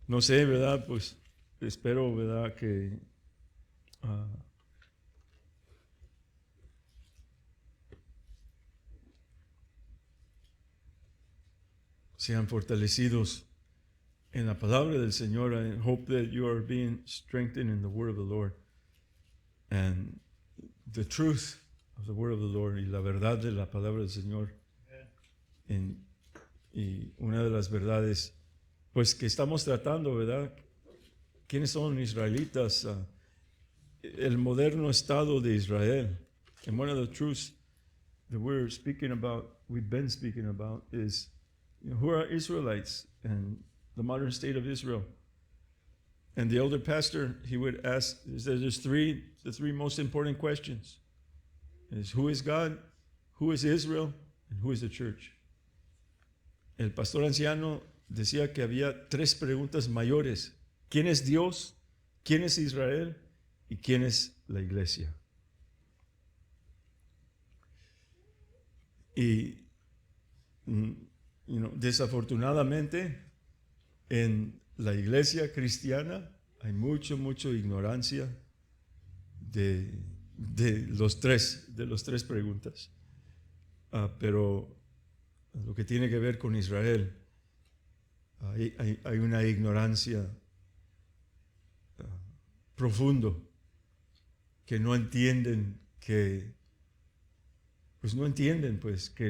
No sé, ¿verdad? Pues espero, ¿verdad? Que sean fortalecidos en la palabra del Señor. I hope that you are being strengthened in the word of the Lord. And the truth of the word of the Lord, y la verdad de la palabra del Señor. Y una de las verdades, pues que estamos tratando, ¿verdad? ¿Quiénes son israelitas? El moderno estado de Israel. And one of the truths that we've been speaking about, is, who are Israelites and the modern state of Israel. And the elder pastor, he would ask, there's the three most important questions. Is who is God, who is Israel, and who is the church? El pastor anciano decía que había tres preguntas mayores. ¿Quién es Dios? ¿Quién es Israel? ¿Y quién es la iglesia? Y desafortunadamente en la iglesia cristiana hay mucha ignorancia de los tres preguntas. Pero lo que tiene que ver con Israel, hay una ignorancia profundo, que no entienden que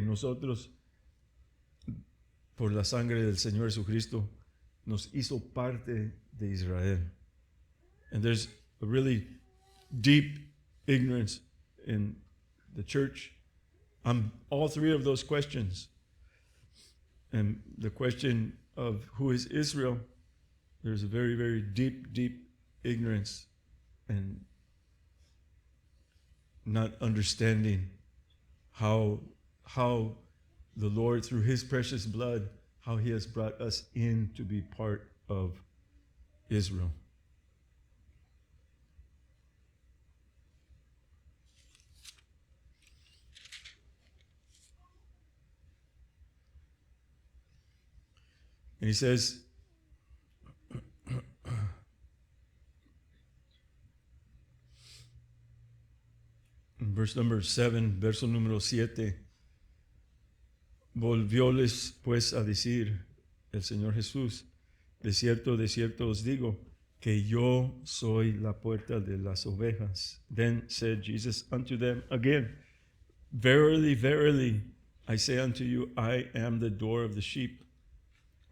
nosotros, por la sangre del Señor Jesucristo, nos hizo parte de Israel. And there's a really deep ignorance in the church on all three of those questions. And the question of who is Israel, there's a very, very deep ignorance and not understanding how the Lord, through His precious blood, how He has brought us in to be part of Israel. And he says, in verse number 7, verso número 7, volvióles pues a decir el Señor Jesús, de cierto os digo, que yo soy la puerta de las ovejas. Then said Jesus unto them again, verily, verily, I say unto you, I am the door of the sheep.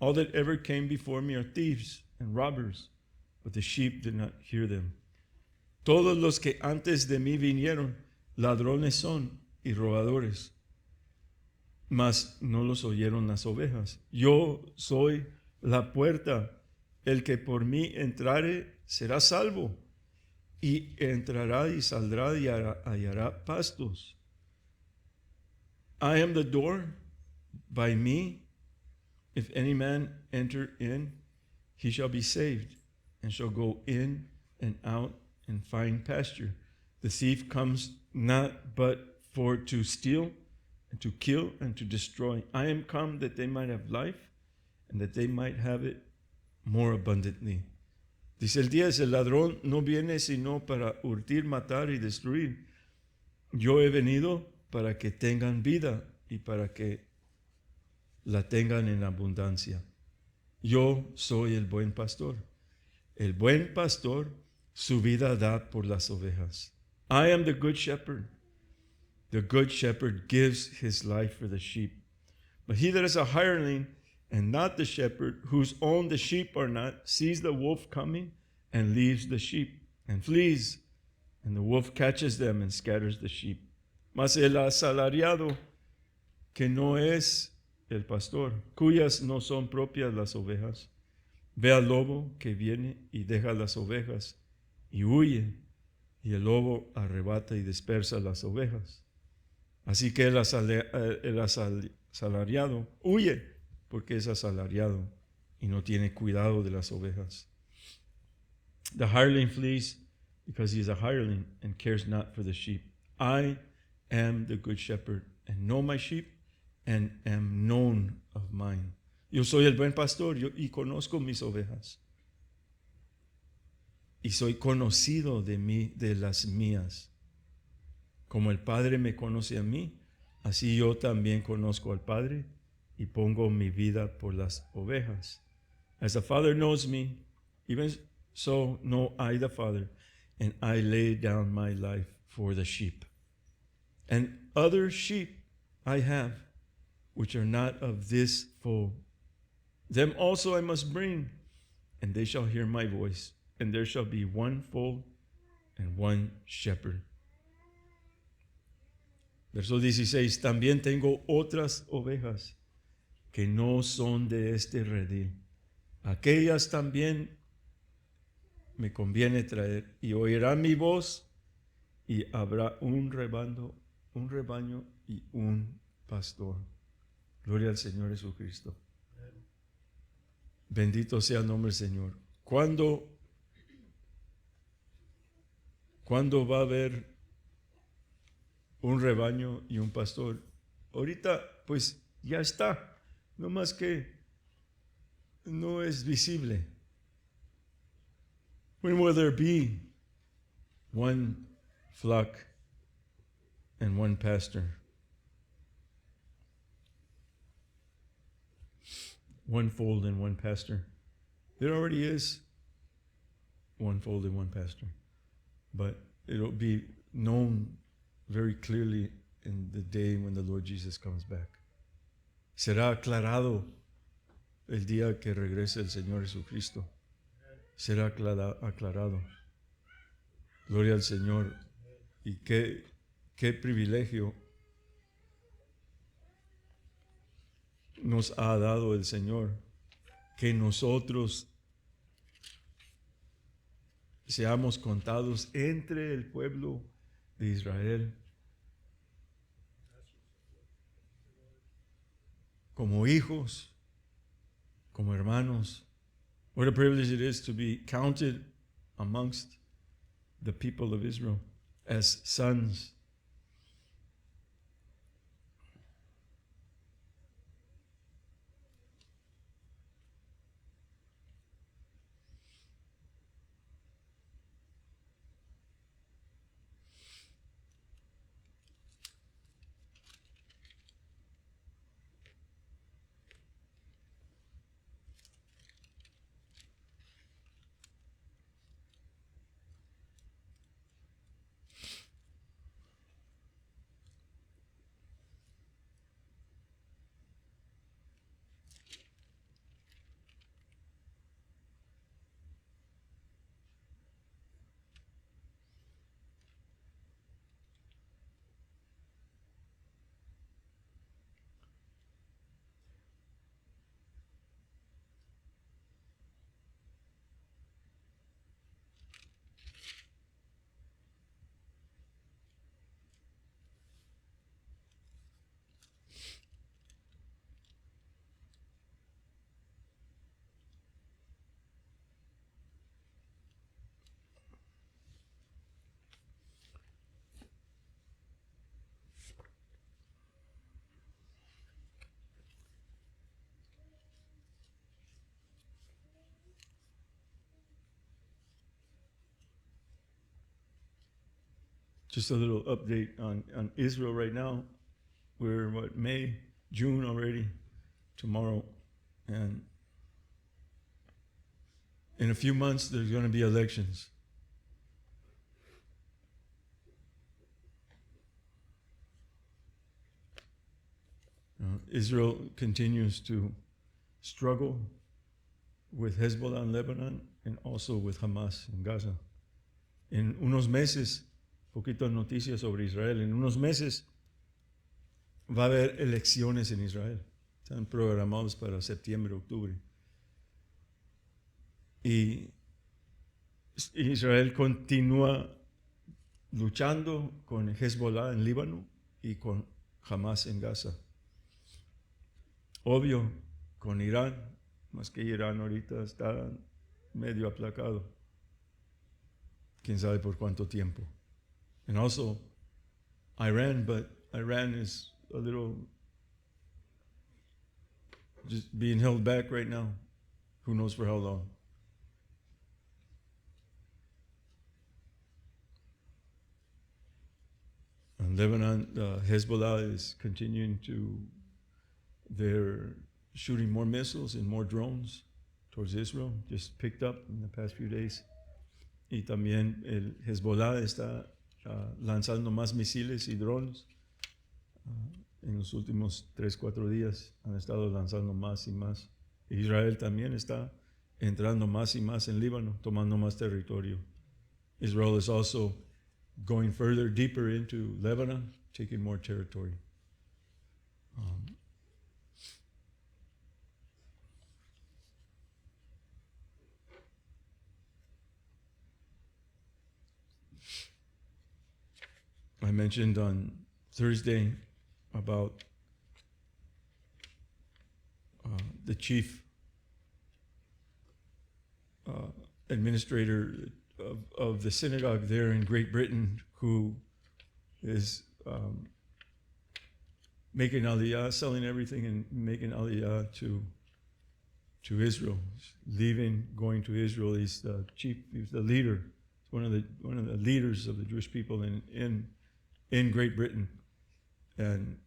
All that ever came before me are thieves and robbers, but the sheep did not hear them. Todos los que antes de mí vinieron, ladrones son y robadores, mas no los oyeron las ovejas. Yo soy la puerta. El que por mí entrare será salvo, y entrará y saldrá y hallará pastos. I am the door. By me, if any man enter in, he shall be saved, and shall go in and out and find pasture. The thief comes not but for to steal, and to kill, and to destroy. I am come that they might have life, and that they might have it more abundantly. Dice el 10, el ladrón no viene sino para hurtir, matar y destruir. Yo he venido para que tengan vida y para que la tengan en abundancia. Yo soy el buen pastor. El buen pastor su vida da por las ovejas. I am the good shepherd. The good shepherd gives his life for the sheep. But he that is a hireling and not the shepherd, whose own the sheep are not, sees the wolf coming and leaves the sheep and flees. And the wolf catches them and scatters the sheep. Mas el asalariado, que no es el pastor, cuyas no son propias las ovejas, ve al lobo que viene y deja las ovejas y huye, y el lobo arrebata y dispersa las ovejas. Así que el asalariado huye porque es asalariado y no tiene cuidado de las ovejas. The hireling flees because he is a hireling and cares not for the sheep. I am the good shepherd and know my sheep and am known of mine. Yo soy el buen pastor y conozco mis ovejas. y soy conocido de mí, de las mías. Como el Padre me conoce a mí, así yo también conozco al Padre y pongo mi vida por las ovejas. As the Father knows me, even so know I the Father, and I lay down my life for the sheep. And other sheep I have, which are not of this fold. Them also I must bring, and they shall hear my voice, and there shall be one fold and one shepherd. Verso 16, también tengo otras ovejas que no son de este redil. Aquellas también me conviene traer, y oirán mi voz, y habrá un rebaño y un pastor. Gloria al Señor Jesucristo. Bendito sea el nombre del Señor. ¿Cuándo va a haber un rebaño y un pastor? Ahorita pues ya está, no más que no es visible. When will there be one flock and one pastor? One fold and one pastor. There already is one fold and one pastor, but it'll be known very clearly in the day when the Lord Jesus comes back. Será aclarado el día que regrese el Señor Jesucristo. Será aclarado. Gloria al Señor. Y qué privilegio nos ha dado el Señor, que nosotros seamos contados entre el pueblo de Israel como hijos, como hermanos. What a privilege it is to be counted amongst the people of Israel as sons. Just a little update on Israel right now. We're May, June already, tomorrow. And in a few months, there's going to be elections. Israel continues to struggle with Hezbollah in Lebanon and also with Hamas in Gaza. En unos meses, poquitas noticias sobre Israel, en unos meses va a haber elecciones en Israel. Están programados para septiembre, octubre. Y Israel continúa luchando con Hezbollah en Líbano y con Hamas en Gaza. Obvio, con Irán, más que Irán ahorita está medio aplacado. Quién sabe por cuánto tiempo. And also Iran, but Iran is a little just being held back right now. Who knows for how long? In Lebanon, Hezbollah is continuing to, they're shooting more missiles and more drones towards Israel, just picked up in the past few days. Y también el Hezbollah está lanzando más misiles y drones. En los últimos 3-4 días han estado lanzando más y más. Israel también está entrando más y más en Líbano, tomando más territorio. Israel is also going further, deeper into Lebanon, taking more territory. I mentioned on Thursday about the chief administrator of the synagogue there in Great Britain, who is making aliyah, selling everything and making aliyah to Israel, leaving, going to Israel. He's the chief, he's the leader, one of the leaders of the Jewish people in Great Britain. And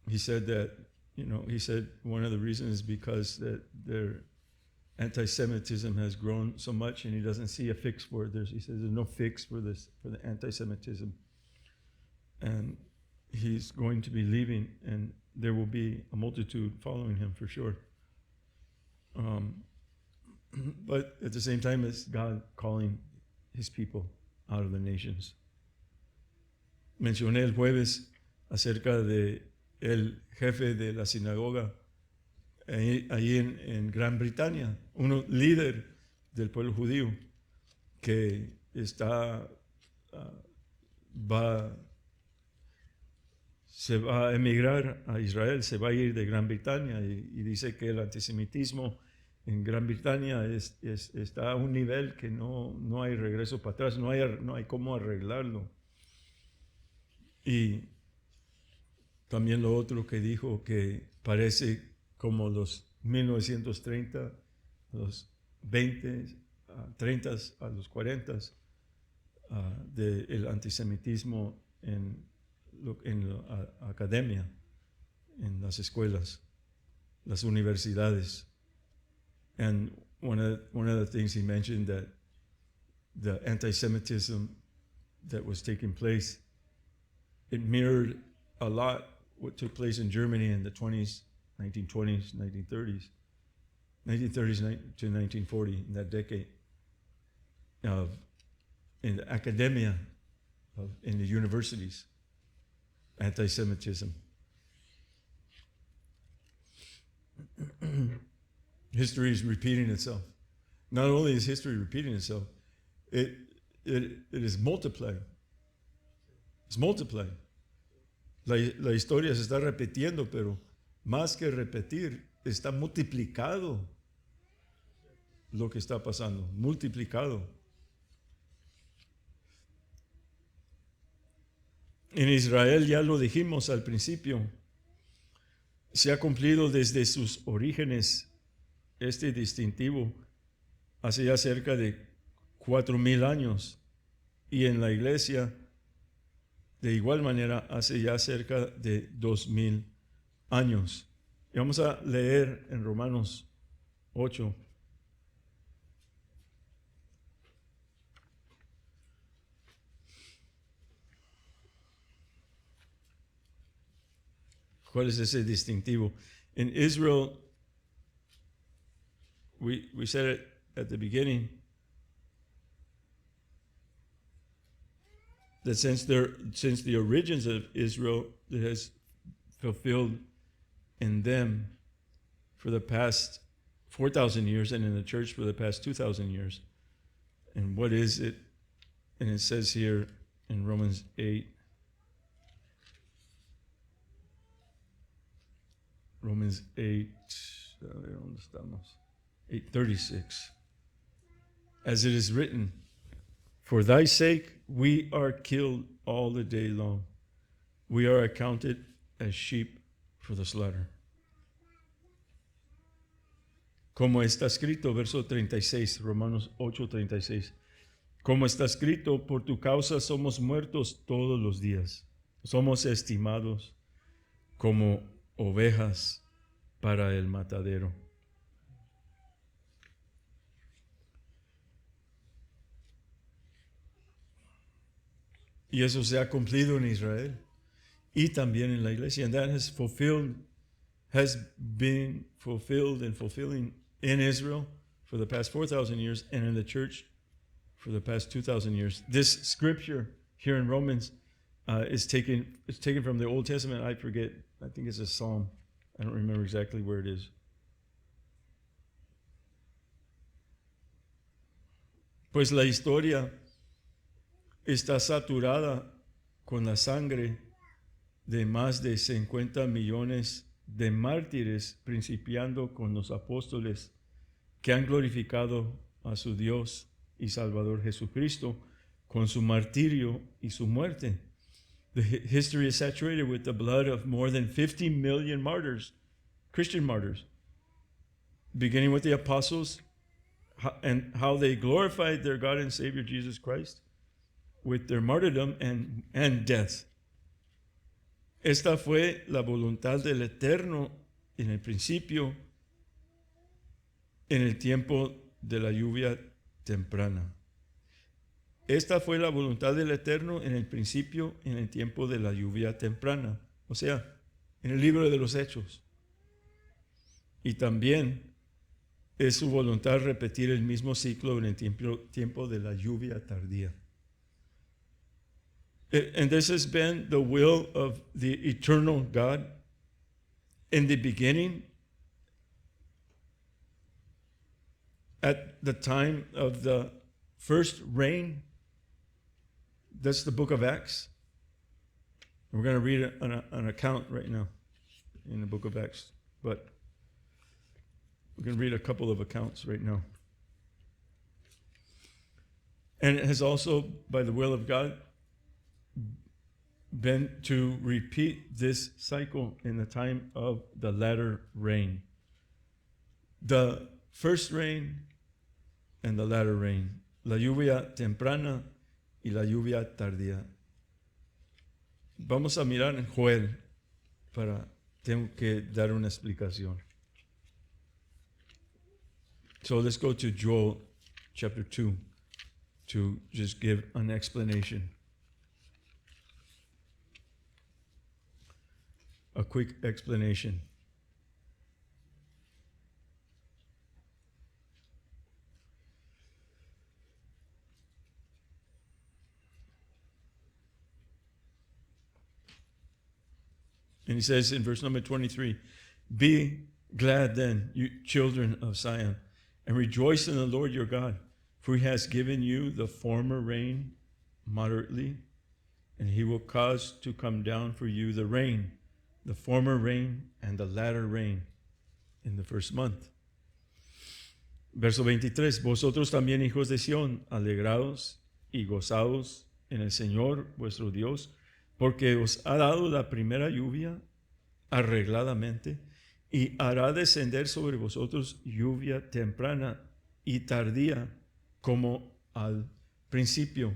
he said that, he said one of the reasons is because that their anti-Semitism has grown so much, and he doesn't see a fix for it. He says there's no fix for the anti-Semitism, and he's going to be leaving, and there will be a multitude following him for sure. But at the same time, it's God calling His people out of the nations. Mencioné el jueves acerca de el jefe de la sinagoga ahí en Gran Bretaña, un líder del pueblo judío que se va a emigrar a Israel, se va a ir de Gran Bretaña y dice que el antisemitismo en Gran Bretaña está a un nivel que no hay regreso para atrás, no hay cómo arreglarlo. Y también lo otro que dijo, que parece como los 1930, los 20, 30 a los 40 del antisemitismo en la academia, en las escuelas, las universidades. And one of the things he mentioned, that the anti-Semitism that was taking place, it mirrored a lot what took place in Germany in the 1920s, 1930s to 1940, in that decade, in the academia, in the universities, anti-Semitism. History is repeating itself. Not only is history repeating itself, it is multiplying. It's multiplying. La historia se está repitiendo, pero más que repetir, está multiplicado lo que está pasando, multiplicado. En Israel, ya lo dijimos al principio, se ha cumplido desde sus orígenes este distintivo hace ya cerca de 4,000 años, y en la iglesia de igual manera hace ya cerca de 2,000 años. Y vamos a leer en Romanos 8. ¿Cuál es ese distintivo? In Israel, we said it at the beginning, that since the origins of Israel, it has fulfilled in them for the past 4,000 years, and in the church for the past 2,000 years. And what is it? And it says here in Romans 8, Romans 8, ¿dónde estamos? 8:36. As it is written, for thy sake we are killed all the day long. We are accounted as sheep for the slaughter. Como está escrito, verso 36, Romanos 8:36. Como está escrito, por tu causa somos muertos todos los días. somos estimados como ovejas para el matadero. Y eso se ha cumplido en Israel y también en la iglesia. And that has been fulfilled and fulfilling in Israel for the past 4,000 years and in the church for the past 2,000 years. This scripture here in Romans is taken from the Old Testament. I think it's a Psalm. I don't remember exactly where it is. Pues la historia está saturada con la sangre de más de 50 millones de mártires, principiando con los apóstoles que han glorificado a su Dios y Salvador Jesucristo con su martirio y su muerte. The history is saturated with the blood of more than 50 million martyrs, Christian martyrs, beginning with the apostles and how they glorified their God and Savior Jesus Christ with their martyrdom and death. Esta fue la voluntad del Eterno en el principio, en el tiempo de la lluvia temprana. Esta fue la voluntad del Eterno en el principio, en el tiempo de la lluvia temprana. O sea, en el libro de los Hechos. Y también es su voluntad repetir el mismo ciclo en el tiempo de la lluvia tardía. And this has been the will of the eternal God in the beginning, at the time of the first rain. That's the book of Acts. We're going to read an account right now in the book of Acts, but we're going to read a couple of accounts right now. And it has also, by the will of God, been to repeat this cycle in the time of the latter rain. The first rain and the latter rain. La lluvia temprana y la lluvia tardía. Vamos a mirar en Joel tengo que dar una explicación. So let's go to Joel chapter 2 to just give an explanation. A quick explanation. And he says in verse number 23, "Be glad then, you children of Zion, and rejoice in the Lord your God, for he has given you the former rain moderately, and he will cause to come down for you the rain, the former rain and the latter rain in the first month." Verso 23, "Vosotros también, hijos de Sión, alegraos y gozaos en el Señor vuestro Dios, porque os ha dado la primera lluvia arregladamente, y hará descender sobre vosotros lluvia temprana y tardía como al principio."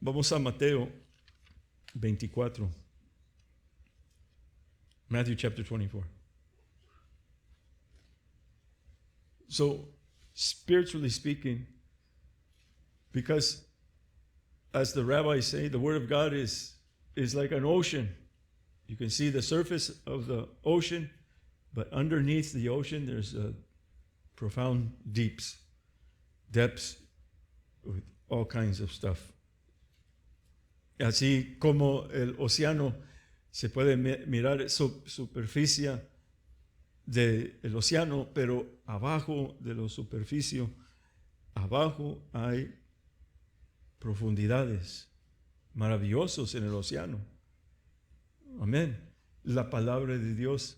Vamos a Mateo 24. Matthew chapter 24. So, spiritually speaking, because as the rabbis say, the Word of God is like an ocean. You can see the surface of the ocean, but underneath the ocean there's profound depths with all kinds of stuff. Así como el océano se puede mirar superficie del océano, pero abajo de la superficie, abajo hay profundidades maravillosas en el océano. Amén. La palabra de Dios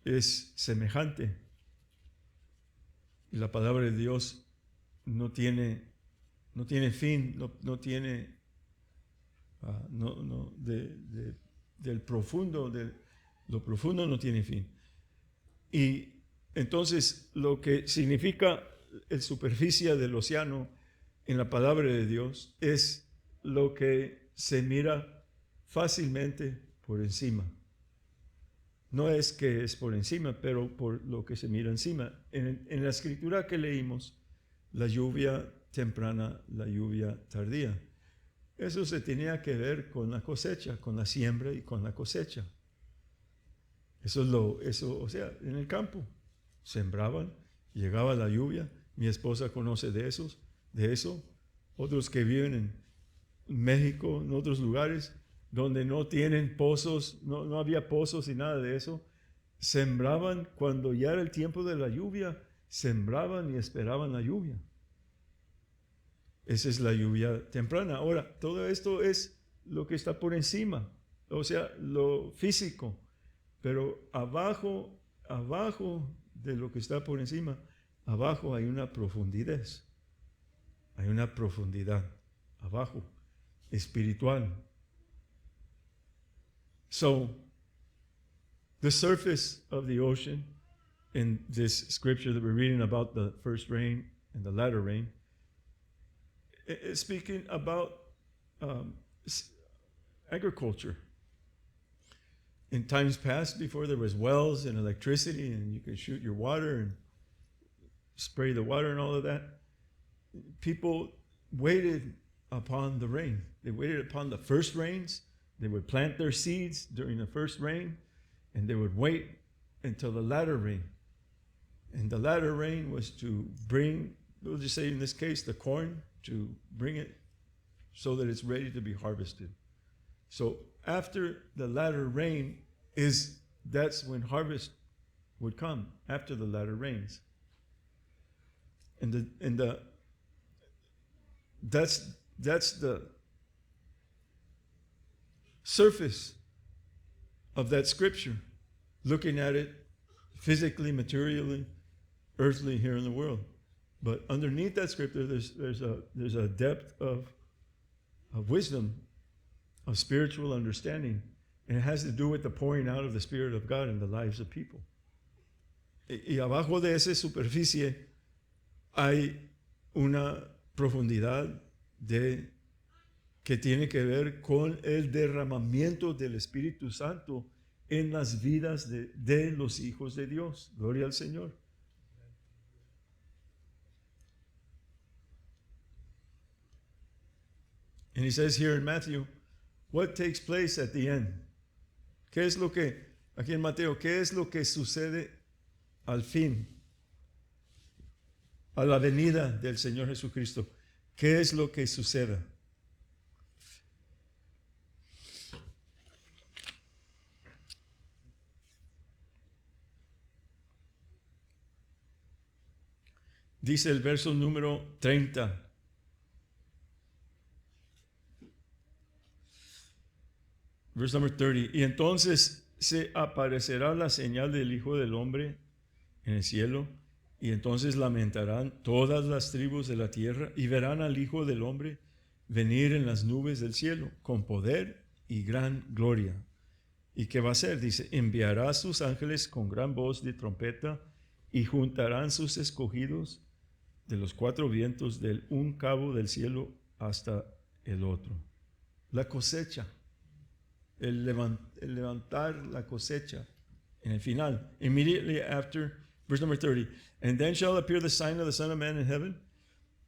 es semejante. La palabra de Dios no tiene fin, no tiene del profundo, lo profundo no tiene fin. Y entonces lo que significa la superficie del océano en la palabra de Dios es lo que se mira fácilmente por encima. No es que es por encima, pero por lo que se mira encima. En la escritura que leímos, la lluvia temprana, la lluvia tardía. Eso se tenía que ver con la cosecha, con la siembra y con la cosecha. O sea, en el campo sembraban, llegaba la lluvia. Mi esposa conoce de eso. Otros que viven en México, en otros lugares, donde no tienen pozos, no había pozos y nada de eso, sembraban cuando ya era el tiempo de la lluvia, sembraban y esperaban la lluvia. Esa es la lluvia temprana. Ahora, todo esto es lo que está por encima, o sea, lo físico, pero abajo de lo que está por encima, abajo hay una profundidad, abajo, espiritual. So, the surface of the ocean in this scripture that we're reading about the first rain and the latter rain, is speaking about agriculture. In times past, before there was wells and electricity and you could shoot your water and spray the water and all of that, people waited upon the rain. They waited upon the first rains. They would plant their seeds during the first rain, and they would wait until the latter rain. And the latter rain was to bring, we'll just say in this case, the corn, to bring it so that it's ready to be harvested. So after the latter rain that's when harvest would come, after the latter rains. That's the surface of that scripture, looking at it physically, materially, earthly here in the world. But underneath that scripture, there's a depth of wisdom, of spiritual understanding, and it has to do with the pouring out of the Spirit of God in the lives of people. Y abajo de esa superficie hay una profundidad que tiene que ver con el derramamiento del Espíritu Santo en las vidas de los hijos de Dios. Gloria al Señor. And he says here in Matthew, what takes place at the end? ¿Qué es lo que, aquí en Mateo, qué es lo que sucede al fin? A la venida del Señor Jesucristo. ¿Qué es lo que sucede? Dice el verso número 30. Verse number 30. Y entonces se aparecerá la señal del Hijo del Hombre en el cielo, y entonces lamentarán todas las tribus de la tierra y verán al Hijo del Hombre venir en las nubes del cielo con poder y gran gloria. ¿Y qué va a hacer? Dice, enviará a sus ángeles con gran voz de trompeta y juntarán sus escogidos de los cuatro vientos del un cabo del cielo hasta el otro. La cosecha. El levantar la cosecha en el final. Immediately after, verse number 30, and then shall appear the sign of the Son of Man in heaven,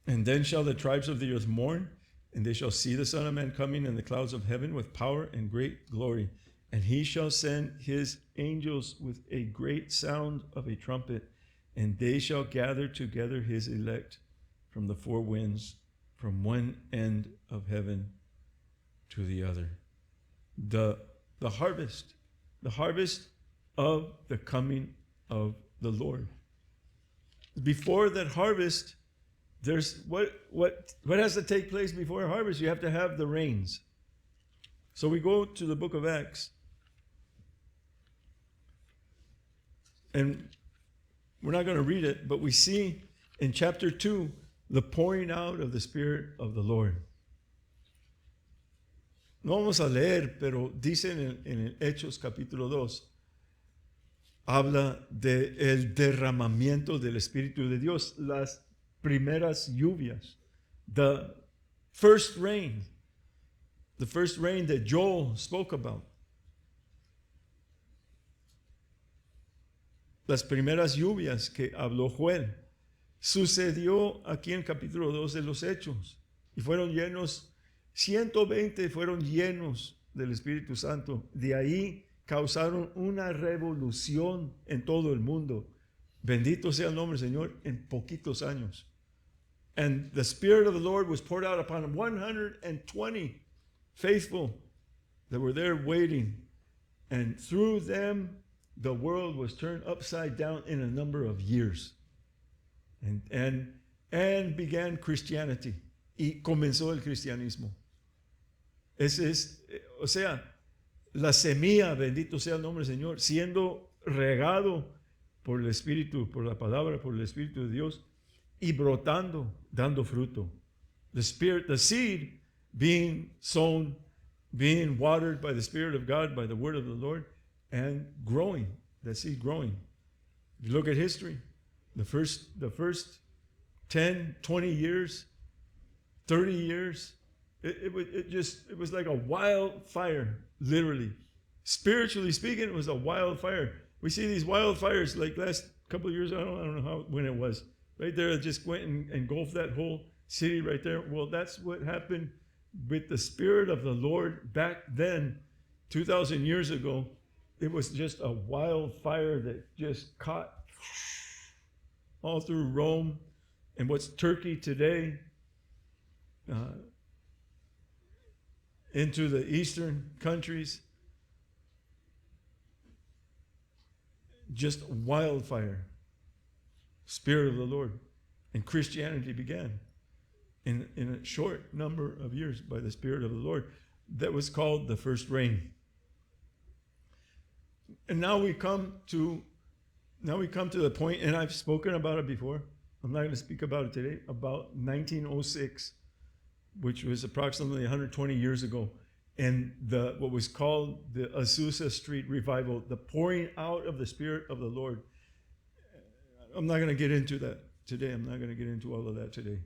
and then shall the tribes of the earth mourn, and they shall see the Son of Man coming in the clouds of heaven with power and great glory. And he shall send his angels with a great sound of a trumpet, and they shall gather together his elect from the four winds, from one end of heaven to the other. The harvest of the coming of the Lord. Before that harvest, there's what has to take place before harvest? You have to have the rains. So we go to the book of Acts, and we're not going to read it, but we see in chapter 2 the pouring out of the Spirit of the Lord. No vamos a leer, pero dice en Hechos capítulo 2, habla del derramamiento del Espíritu de Dios, las primeras lluvias, the first rain. The first rain that Joel spoke about. Las primeras lluvias que habló Joel. Sucedió aquí en capítulo 2 de los Hechos. Y fueron llenos, 120 fueron llenos del Espíritu Santo. De ahí causaron una revolución en todo el mundo. Bendito sea el nombre del Señor en poquitos años. And the Spirit of the Lord was poured out upon 120 faithful that were there waiting. And through them, the world was turned upside down in a number of years. And began Christianity. Y comenzó el cristianismo. Ese es, o sea, la semilla, bendito sea el nombre del Señor, siendo regado por el Espíritu, por la palabra, por el Espíritu de Dios, y brotando, dando fruto. The Spirit, the seed being sown, being watered by the Spirit of God, by the word of the Lord, and growing, the seed growing. If you look at history, the first 10, 20 years, 30 years, it was like a wildfire, literally. Spiritually speaking, it was a wildfire. We see these wildfires like last couple of years, I don't know when it was. Right there, it just went and engulfed that whole city right there. Well, that's what happened with the Spirit of the Lord back then, 2,000 years ago. It was just a wildfire that just caught all through Rome and what's Turkey today, into the eastern countries. Just wildfire. Spirit of the Lord. And Christianity began in a short number of years by the Spirit of the Lord. That was called the first rain. And now we come to the point, and I've spoken about it before. I'm not going to speak about it today, about 1906, which was approximately 120 years ago, and what was called the Azusa Street Revival, the pouring out of the Spirit of the Lord. I'm not going to get into that today. I'm not going to get into all of that today.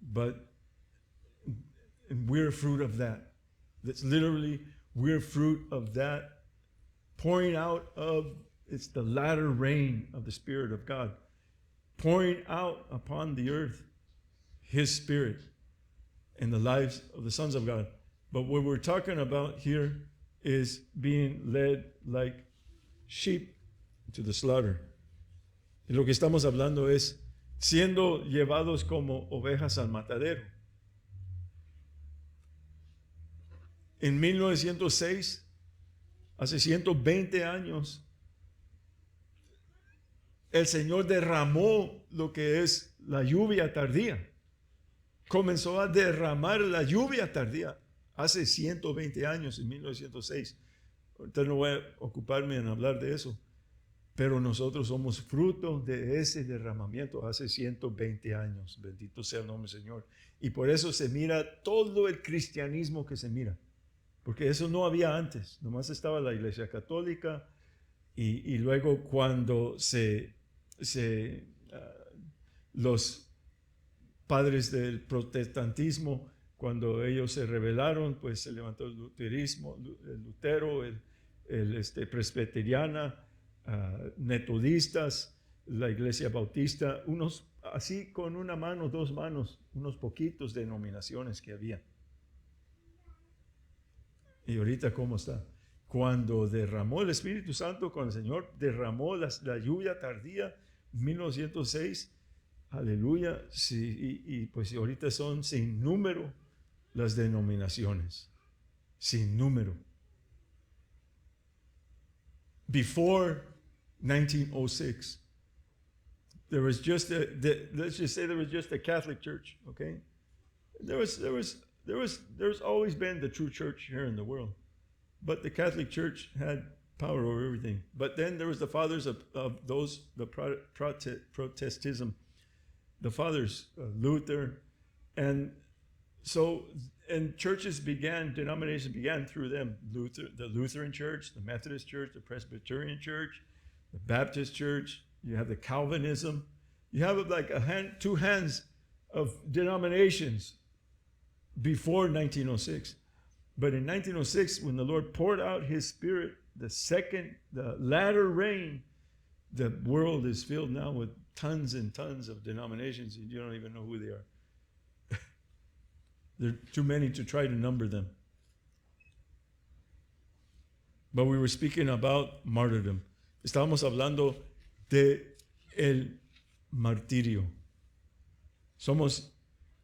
But we're fruit of that. That's literally, we're fruit of that pouring out of, it's the latter rain of the Spirit of God. Pouring out upon the earth His Spirit in the lives of the sons of God. But what we're talking about here is being led like sheep to the slaughter. Y lo que estamos hablando es siendo llevados como ovejas al matadero. En 1906, hace 120 años, el Señor derramó lo que es la lluvia tardía. Comenzó a derramar la lluvia tardía hace 120 años, en 1906. Ahorita no voy a ocuparme en hablar de eso, pero nosotros somos fruto de ese derramamiento hace 120 años. Bendito sea el nombre del Señor. Y por eso se mira todo el cristianismo que se mira, porque eso no había antes. Nomás estaba la Iglesia Católica y luego cuando los padres del protestantismo, cuando ellos se rebelaron, pues se levantó el luterismo, el Lutero, el presbiteriana, metodistas, la Iglesia Bautista, unos así con una mano, dos manos, unos poquitos denominaciones que había. Y ahorita ¿cómo está? Cuando derramó el Espíritu Santo, cuando el Señor derramó la lluvia tardía, 1906, aleluya, sí, y pues ahorita son sin número las denominaciones, sin número. Before 1906, there was just let's just say there was just a Catholic Church, okay? There's always been the true church here in the world, but the Catholic Church had power over everything. But then there was the fathers of those, the Protestantism, the fathers, Luther, and churches began, denominations began through them. The Lutheran Church, the Methodist Church, the Presbyterian Church, the Baptist Church. You have the Calvinism. You have like two hands of denominations before 1906. But in 1906, when the Lord poured out his Spirit, the latter rain, the world is filled now with tons and tons of denominations, and you don't even know who they are. There are too many to try to number them. But we were speaking about martyrdom. Estábamos hablando de el martirio. Somos,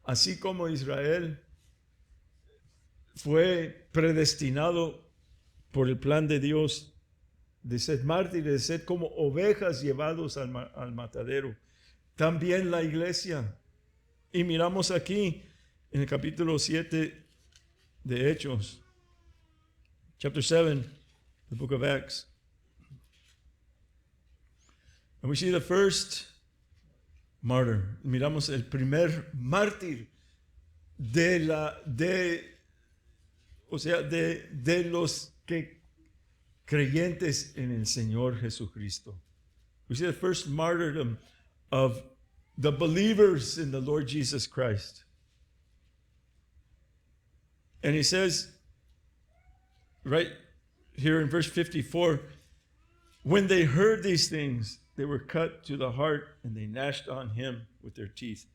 así como Israel fue predestinado por el plan de Dios de ser mártires, de ser como ovejas llevados al matadero. También la iglesia. Y miramos aquí en el capítulo 7 de Hechos, chapter 7, the book of Acts. And we see the first martyr. Miramos el primer mártir de los que creyentes en el Señor Jesucristo. We see the first martyrdom of the believers in the Lord Jesus Christ. And he says, right here in verse 54, when they heard these things, they were cut to the heart and they gnashed on him with their teeth.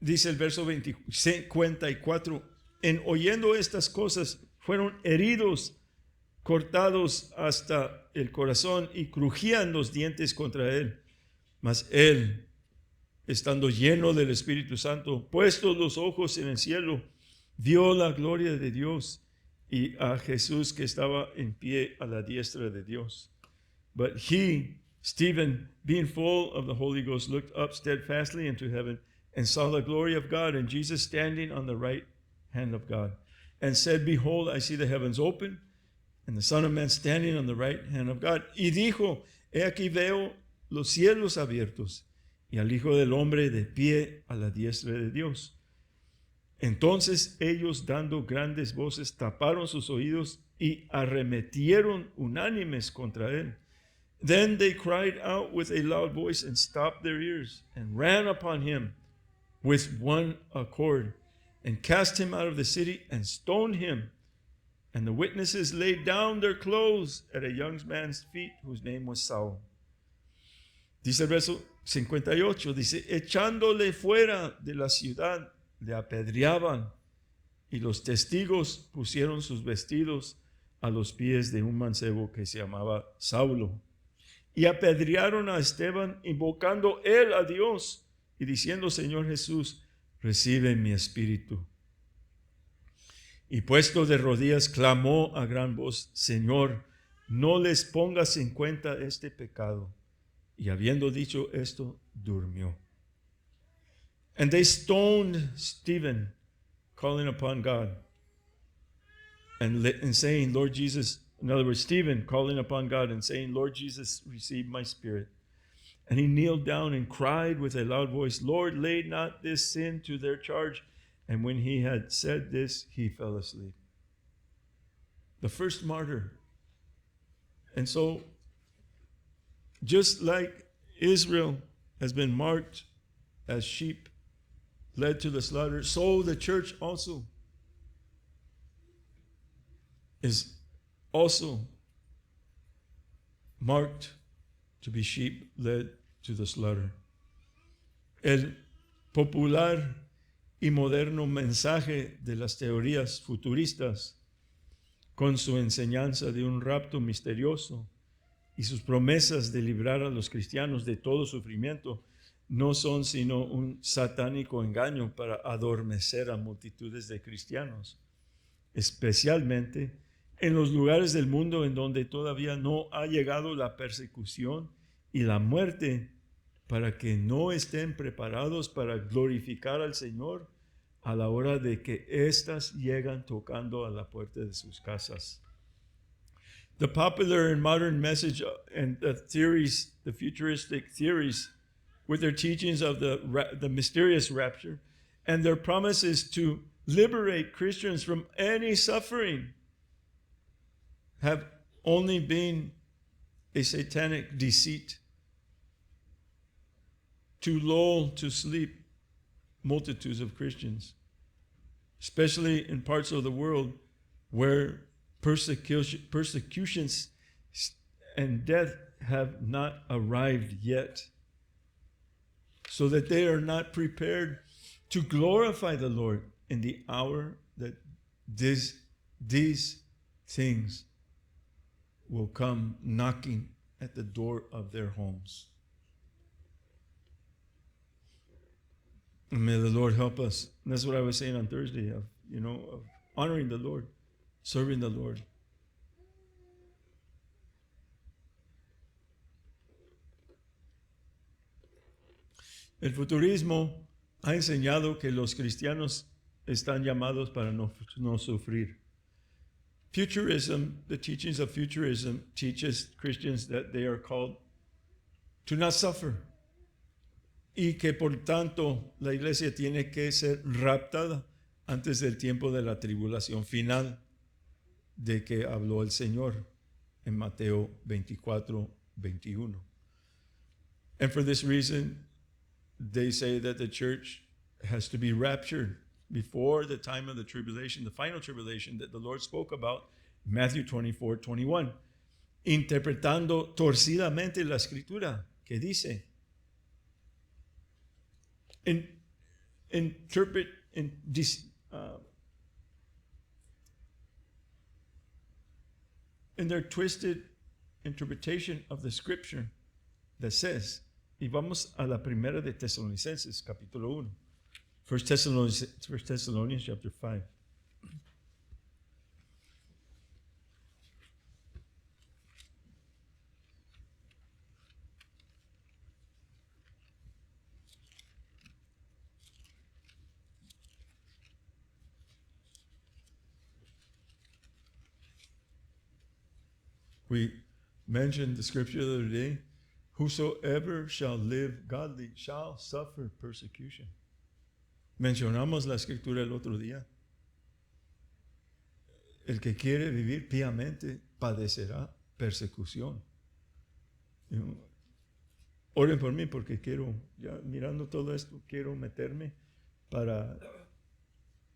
Dice el verso 54, en oyendo estas cosas, fueron heridos, cortados hasta el corazón y crujían los dientes contra él. Mas él, estando lleno del Espíritu Santo, puestos los ojos en el cielo, vio la gloria de Dios y a Jesús que estaba en pie a la diestra de Dios. But he, Stephen, being full of the Holy Ghost, looked up steadfastly into heaven and saw the glory of God and Jesus standing on the right hand of God, and said, behold, I see the heavens open and the Son of Man standing on the right hand of God. Y dijo, he aquí veo los cielos abiertos y al Hijo del Hombre de pie a la diestra de Dios. Entonces ellos, dando grandes voces, taparon sus oídos y arremetieron unánimes contra él. Then they cried out with a loud voice and stopped their ears and ran upon him with one accord and cast him out of the city and stoned him. And the witnesses laid down their clothes at a young man's feet whose name was Saul. Dice el verso 58, dice, echándole fuera de la ciudad, le apedreaban y los testigos pusieron sus vestidos a los pies de un mancebo que se llamaba Saulo. Y apedrearon a Esteban, invocando él a Dios y diciendo, Señor Jesús, recibe mi espíritu. Y puesto de rodillas, clamó a gran voz, Señor, no les pongas en cuenta este pecado. Y habiendo dicho esto, durmió. And they stoned Stephen, calling upon God, and saying, Lord Jesus, in other words, Stephen calling upon God and saying, Lord Jesus, receive my spirit. And he kneeled down and cried with a loud voice, Lord, lay not this sin to their charge. And when he had said this, he fell asleep. The first martyr. And so, just like Israel has been marked as sheep led to the slaughter, so the church also is also marked to be sheep led to the slaughter. El popular y moderno mensaje de las teorías futuristas, con su enseñanza de un rapto misterioso y sus promesas de librar a los cristianos de todo sufrimiento, no son sino un satánico engaño para adormecer a multitudes de cristianos, especialmente en los lugares del mundo en donde todavía no ha llegado la persecución y la muerte, para que no estén preparados para glorificar al Señor a la hora de que éstas llegan tocando a la puerta de sus casas. The popular and modern message and the theories, the futuristic theories, with their teachings of the mysterious rapture and their promises to liberate Christians from any suffering, have only been a satanic deceit to lull to sleep multitudes of Christians, especially in parts of the world where persecutions and death have not arrived yet, so that they are not prepared to glorify the Lord in the hour that these things will come knocking at the door of their homes. And may the Lord help us. And that's what I was saying on Thursday, of honoring the Lord, serving the Lord. El futurismo ha enseñado que los cristianos están llamados para no sufrir. Futurism, the teachings of futurism, teaches Christians that they are called to not suffer. Y que por tanto la iglesia tiene que ser raptada antes del tiempo de la tribulación final de que habló el Señor en Mateo 24:21. And for this reason, they say that the church has to be raptured before the time of the tribulation, the final tribulation that the Lord spoke about, Matthew 24:21, interpretando torcidamente la escritura que dice, interpret in their twisted interpretation of the scripture that says, y vamos a la primera de Tesalonicenses, capítulo 1. First Thessalonians chapter 5. We mentioned the scripture the other day, whosoever shall live godly shall suffer persecution. Mencionamos la escritura el otro día. El que quiere vivir piamente padecerá persecución. Oren por mí porque quiero, ya mirando todo esto, quiero meterme para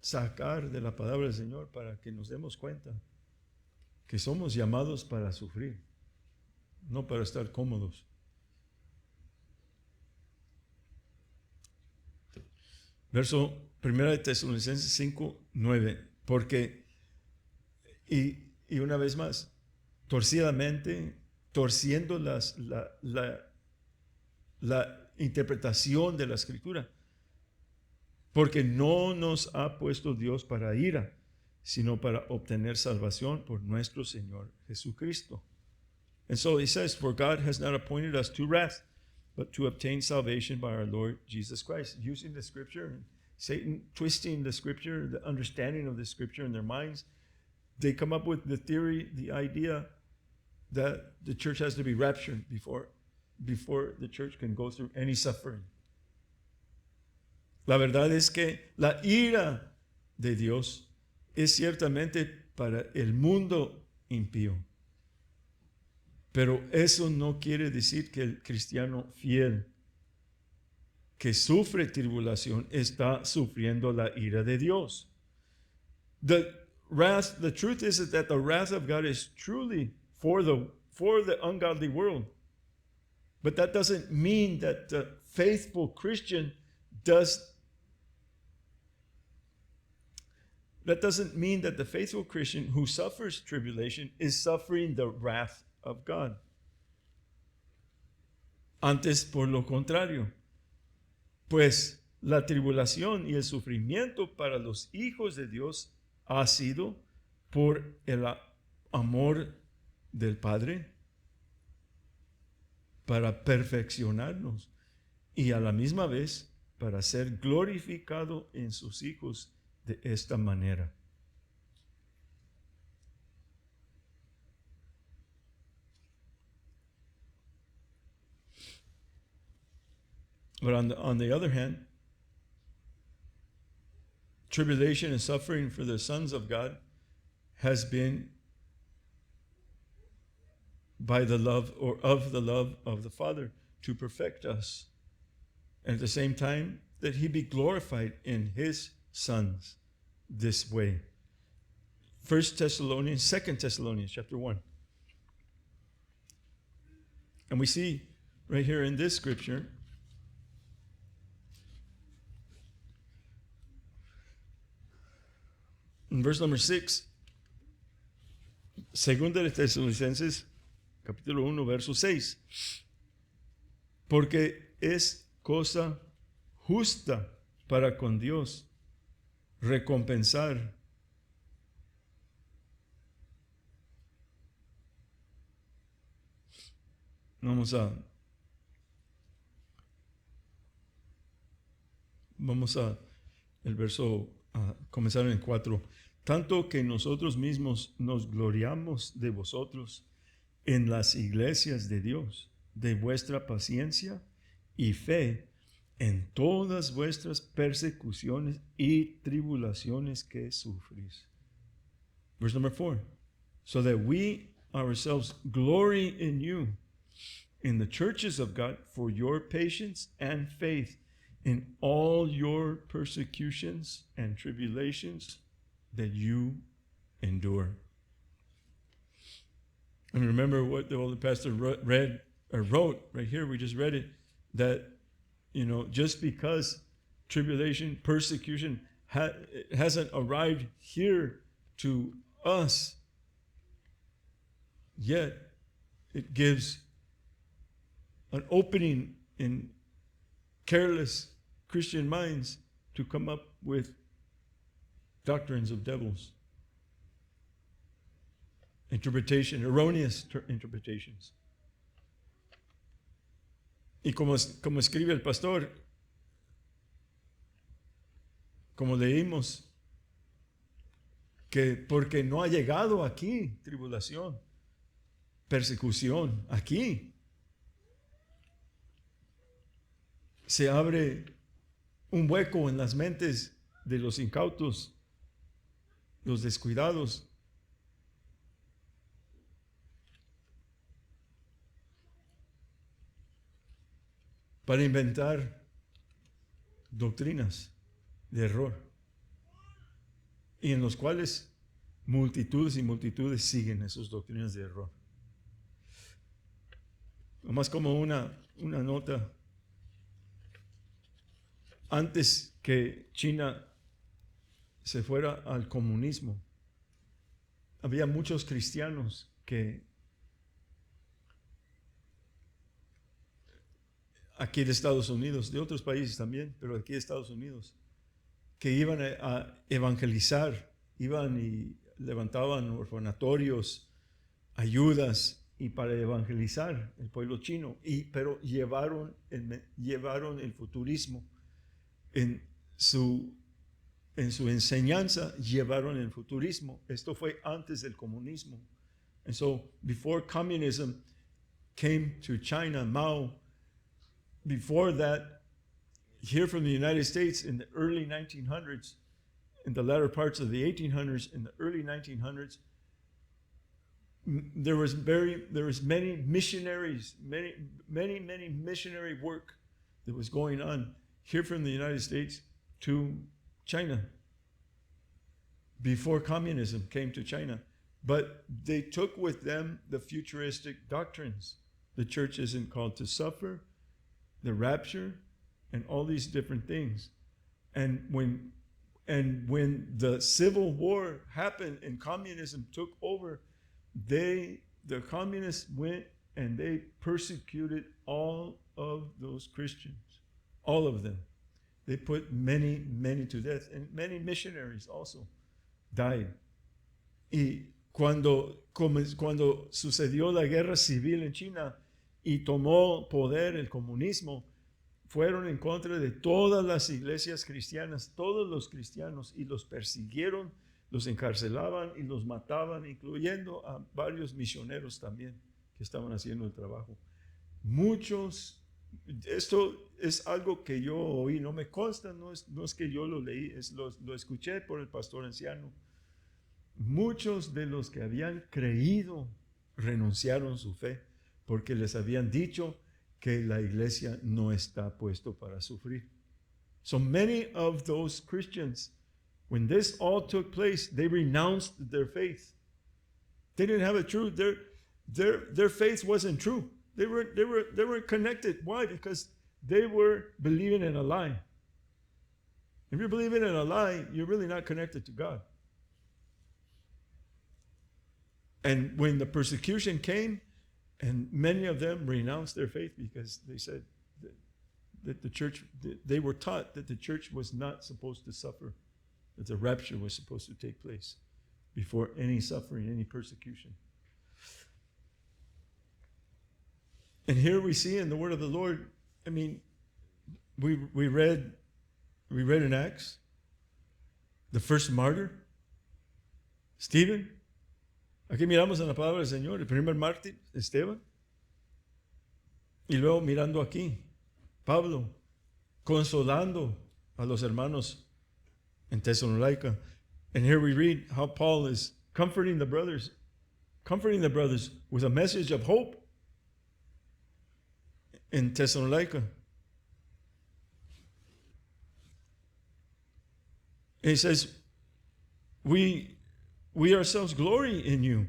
sacar de la palabra del Señor, para que nos demos cuenta que somos llamados para sufrir, no para estar cómodos. Verso 1 de Tesalonicenses 5:9, porque, y una vez más, torcidamente, torciendo la interpretación de la escritura, porque no nos ha puesto Dios para ira, sino para obtener salvación por nuestro Señor Jesucristo. And so he says, for God has not appointed us to wrath, but to obtain salvation by our Lord Jesus Christ. Using the scripture, and Satan twisting the scripture, the understanding of the scripture in their minds, they come up with the theory, the idea that the church has to be raptured before the church can go through any suffering. La verdad es que la ira de Dios es ciertamente para el mundo impío. Pero eso no quiere decir que el cristiano fiel que sufre tribulación está sufriendo la ira de Dios. The truth is that the wrath of God is truly for the ungodly world. But that doesn't mean that the faithful Christian That doesn't mean that the faithful Christian who suffers tribulation is suffering the wrath of God. Antes, por lo contrario, pues la tribulación y el sufrimiento para los hijos de Dios ha sido por el amor del Padre para perfeccionarnos y a la misma vez para ser glorificado en sus hijos de esta manera. But on the other hand, tribulation and suffering for the sons of God has been by the love or of the love of the Father to perfect us. And at the same time, that he be glorified in his sons this way. 2 Thessalonians chapter 1. And we see right here in this scripture, in verse number 6, Segunda de Tesalonicenses, capítulo 1, verso 6. Porque es cosa justa para con Dios recompensar Vamos a el verso, a comenzar en el 4. Tanto que nosotros mismos nos gloriamos de vosotros en las iglesias de Dios, de vuestra paciencia y fe en todas vuestras persecuciones y tribulaciones que sufrís. Verse number 4. So that we ourselves glory in you, in the churches of God, for your patience and faith in all your persecutions and tribulations that you endure. And remember what the old pastor wrote right here, we just read it, that, just because tribulation, persecution hasn't arrived here to us yet, it gives an opening in careless Christian minds to come up with doctrines of devils, erroneous interpretations. Y como escribe el pastor, como leímos, que porque no ha llegado aquí tribulación, persecución, aquí se abre un hueco en las mentes de los incautos, los descuidados, para inventar doctrinas de error, y en los cuales multitudes y multitudes siguen esas doctrinas de error. Nomás como una nota, antes que China se fuera al comunismo, había muchos cristianos que aquí de Estados Unidos, de otros países también, pero aquí de Estados Unidos, que iban a evangelizar, iban y levantaban orfanatorios, ayudas, y para evangelizar el pueblo chino, pero llevaron el futurismo en su enseñanza, llevaron el futurismo. Esto fue antes del comunismo. And so before communism came to China, Mao, before that, here from the United States in the early 1900s, in the latter parts of the 1800s, in the early 1900s, there was many missionaries, many missionary work that was going on here from the United States to China before communism came to China. But they took with them the futuristic doctrines. The church isn't called to suffer, the rapture, and all these different things. And when the Civil War happened and communism took over, the communists went and they persecuted all of those Christians, all of them. They put many to death, and many missionaries also died. Y cuando sucedió la guerra civil en China y tomó poder el comunismo, fueron en contra de todas las iglesias cristianas, todos los cristianos, y los persiguieron, los encarcelaban y los mataban, incluyendo a varios misioneros también que estaban haciendo el trabajo. Muchos, esto es algo que yo oí, no me consta, no es que yo lo leí, lo escuché por el pastor anciano. Muchos de los que habían creído renunciaron su fe porque les habían dicho que la iglesia no está puesto para sufrir. So many of those Christians when this all took place, they renounced their faith. They didn't have it true. Their faith wasn't true. They were connected. Why? Because they were believing in a lie. If you're believing in a lie, you're really not connected to God. And when the persecution came, and many of them renounced their faith because they said that the church, they were taught that the church was not supposed to suffer, that the rapture was supposed to take place before any suffering, any persecution. And here we see in the word of the Lord, I mean, we read in Acts, the first martyr, Stephen. Aquí miramos en la palabra del Señor, el primer mártir, Esteban. Y luego mirando aquí, Pablo, consolando a los hermanos en Tesalónica. And here we read how Paul is comforting the brothers with a message of hope in Thessalonica. And he says, we ourselves glory in you,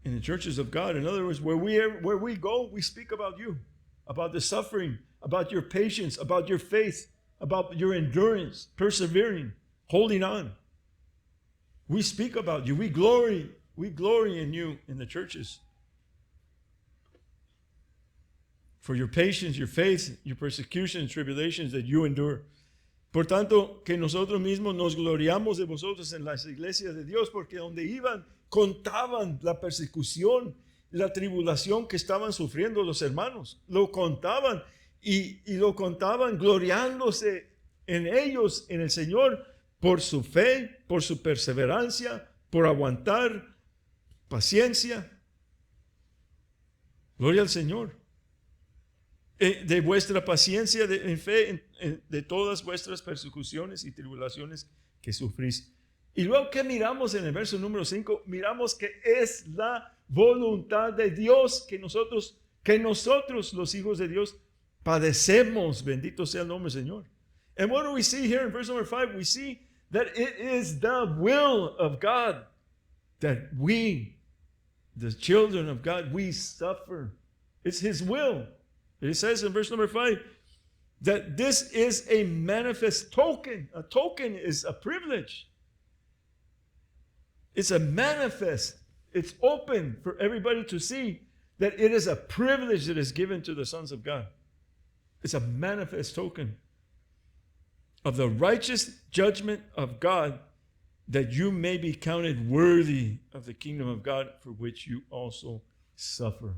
in the churches of God. In other words, where we go, we speak about you, about the suffering, about your patience, about your faith, about your endurance, persevering, holding on. We speak about you. We glory in you in the churches. For your patience, your faith, your persecutions, tribulations that you endure. Por tanto, que nosotros mismos nos gloriamos de vosotros en las iglesias de Dios, porque donde iban, contaban la persecución, la tribulación que estaban sufriendo los hermanos. Lo contaban y lo contaban gloriándose en ellos, en el Señor, por su fe, por su perseverancia, por aguantar, paciencia. Gloria al Señor. De vuestra paciencia en fe, de todas vuestras persecuciones y tribulaciones que sufrís. Y luego que miramos en el verso número 5, miramos que es la voluntad de Dios que nosotros los hijos de Dios padecemos. Bendito sea el nombre del Señor. And what do we see here in verse number 5? We see that it is the will of God that we, the children of God, we suffer. It's His will. It says in verse number 5 that this is a manifest token. A token is a privilege. It's a manifest. It's open for everybody to see that it is a privilege that is given to the sons of God. It's a manifest token of the righteous judgment of God, that you may be counted worthy of the kingdom of God, for which you also suffer.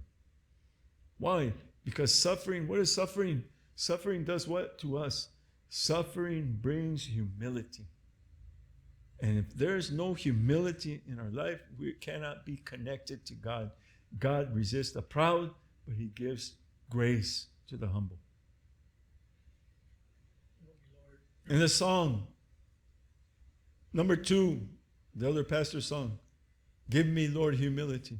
Why? Because suffering, what is suffering? Suffering does what to us? Suffering brings humility. And if there is no humility in our life, we cannot be connected to God. God resists the proud, but He gives grace to the humble. In the song, number 2, the other pastor's song, give me, Lord, humility,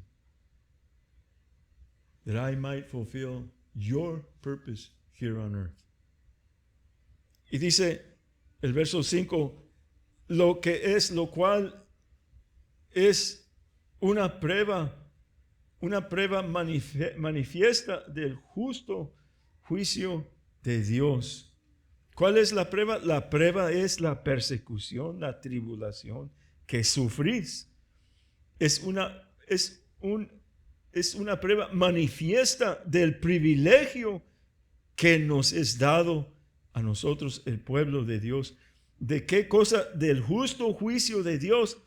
that I might fulfill your purpose here on earth. Y dice el verso 5, lo cual es una prueba manifiesta del justo juicio de Dios. ¿Cuál es la prueba? La prueba es la persecución, la tribulación que sufrís. Es una prueba manifiesta del privilegio que nos es dado a nosotros, el pueblo de Dios. ¿De qué cosa? Del justo juicio de Dios,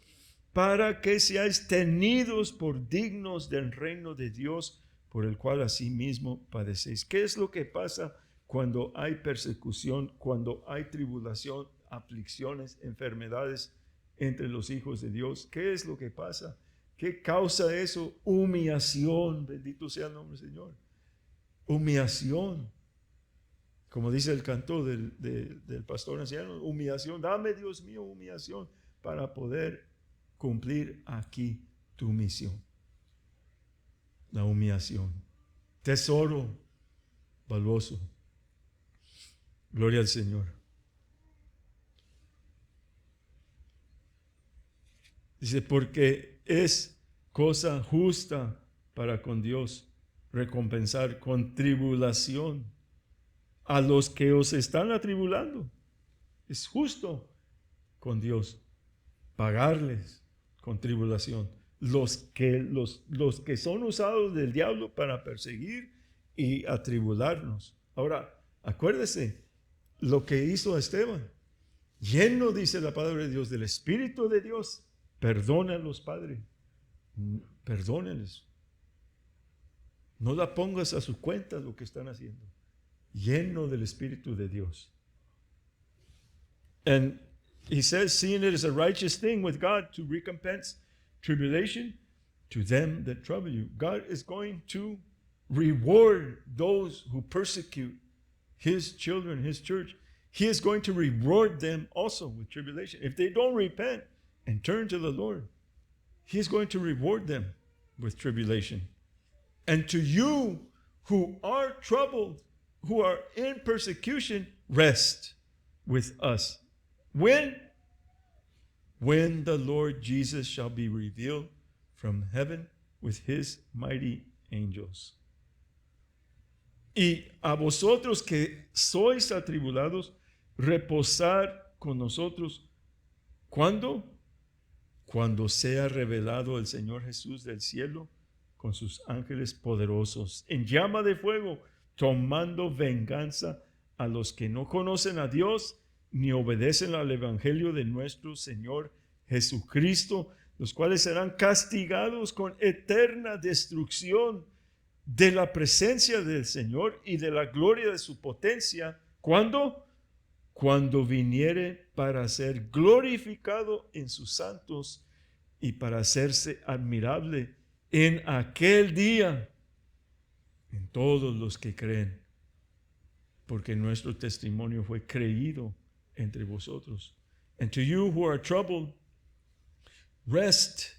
para que seáis tenidos por dignos del reino de Dios, por el cual asimismo padecéis. ¿Qué es lo que pasa cuando hay persecución, cuando hay tribulación, aflicciones, enfermedades entre los hijos de Dios? ¿Qué es lo que pasa? ¿Qué causa eso? Humillación. Bendito sea el nombre del Señor. Humillación. Como dice el canto del pastor anciano, humillación. Dame, Dios mío, humillación para poder cumplir aquí tu misión. La humillación. Tesoro valioso. Gloria al Señor. Dice, porque es cosa justa para con Dios recompensar con tribulación a los que os están atribulando. Es justo con Dios pagarles con tribulación. Los que son usados del diablo para perseguir y atribularnos. Ahora, acuérdese lo que hizo a Esteban. Lleno, dice la palabra de Dios, del Espíritu de Dios. Perdónalos, Padre. Perdónenles. No la pongas a su cuenta lo que están haciendo. Lleno del Espíritu de Dios. And he says, seeing it is a righteous thing with God to recompense tribulation to them that trouble you. God is going to reward those who persecute his children, his church. He is going to reward them also with tribulation. If they don't repent and turn to the Lord, he is going to reward them with tribulation. And to you who are troubled, who are in persecution, rest with us. When? When the Lord Jesus shall be revealed from heaven with his mighty angels. Y a vosotros que sois atribulados, reposar con nosotros. ¿Cuándo? Cuando sea revelado el Señor Jesús del cielo con sus ángeles poderosos, en llama de fuego, tomando venganza a los que no conocen a Dios ni obedecen al evangelio de nuestro Señor Jesucristo, los cuales serán castigados con eterna destrucción de la presencia del Señor y de la gloria de su potencia. ¿Cuándo? Cuando viniere para ser glorificado en sus santos y para hacerse admirable en aquel día en todos los que creen, porque nuestro testimonio fue creído entre vosotros. And to you who are troubled, rest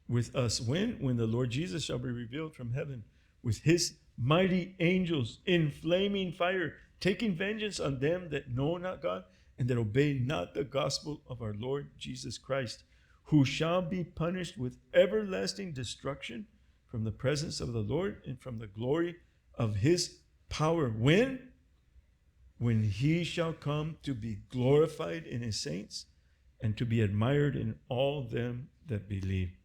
with us. When? When the Lord Jesus shall be revealed from heaven with his mighty angels in flaming fire, taking vengeance on them that know not God and that obey not the gospel of our Lord Jesus Christ, who shall be punished with everlasting destruction from the presence of the Lord and from the glory of his power. When? When he shall come to be glorified in his saints and to be admired in all them that believe.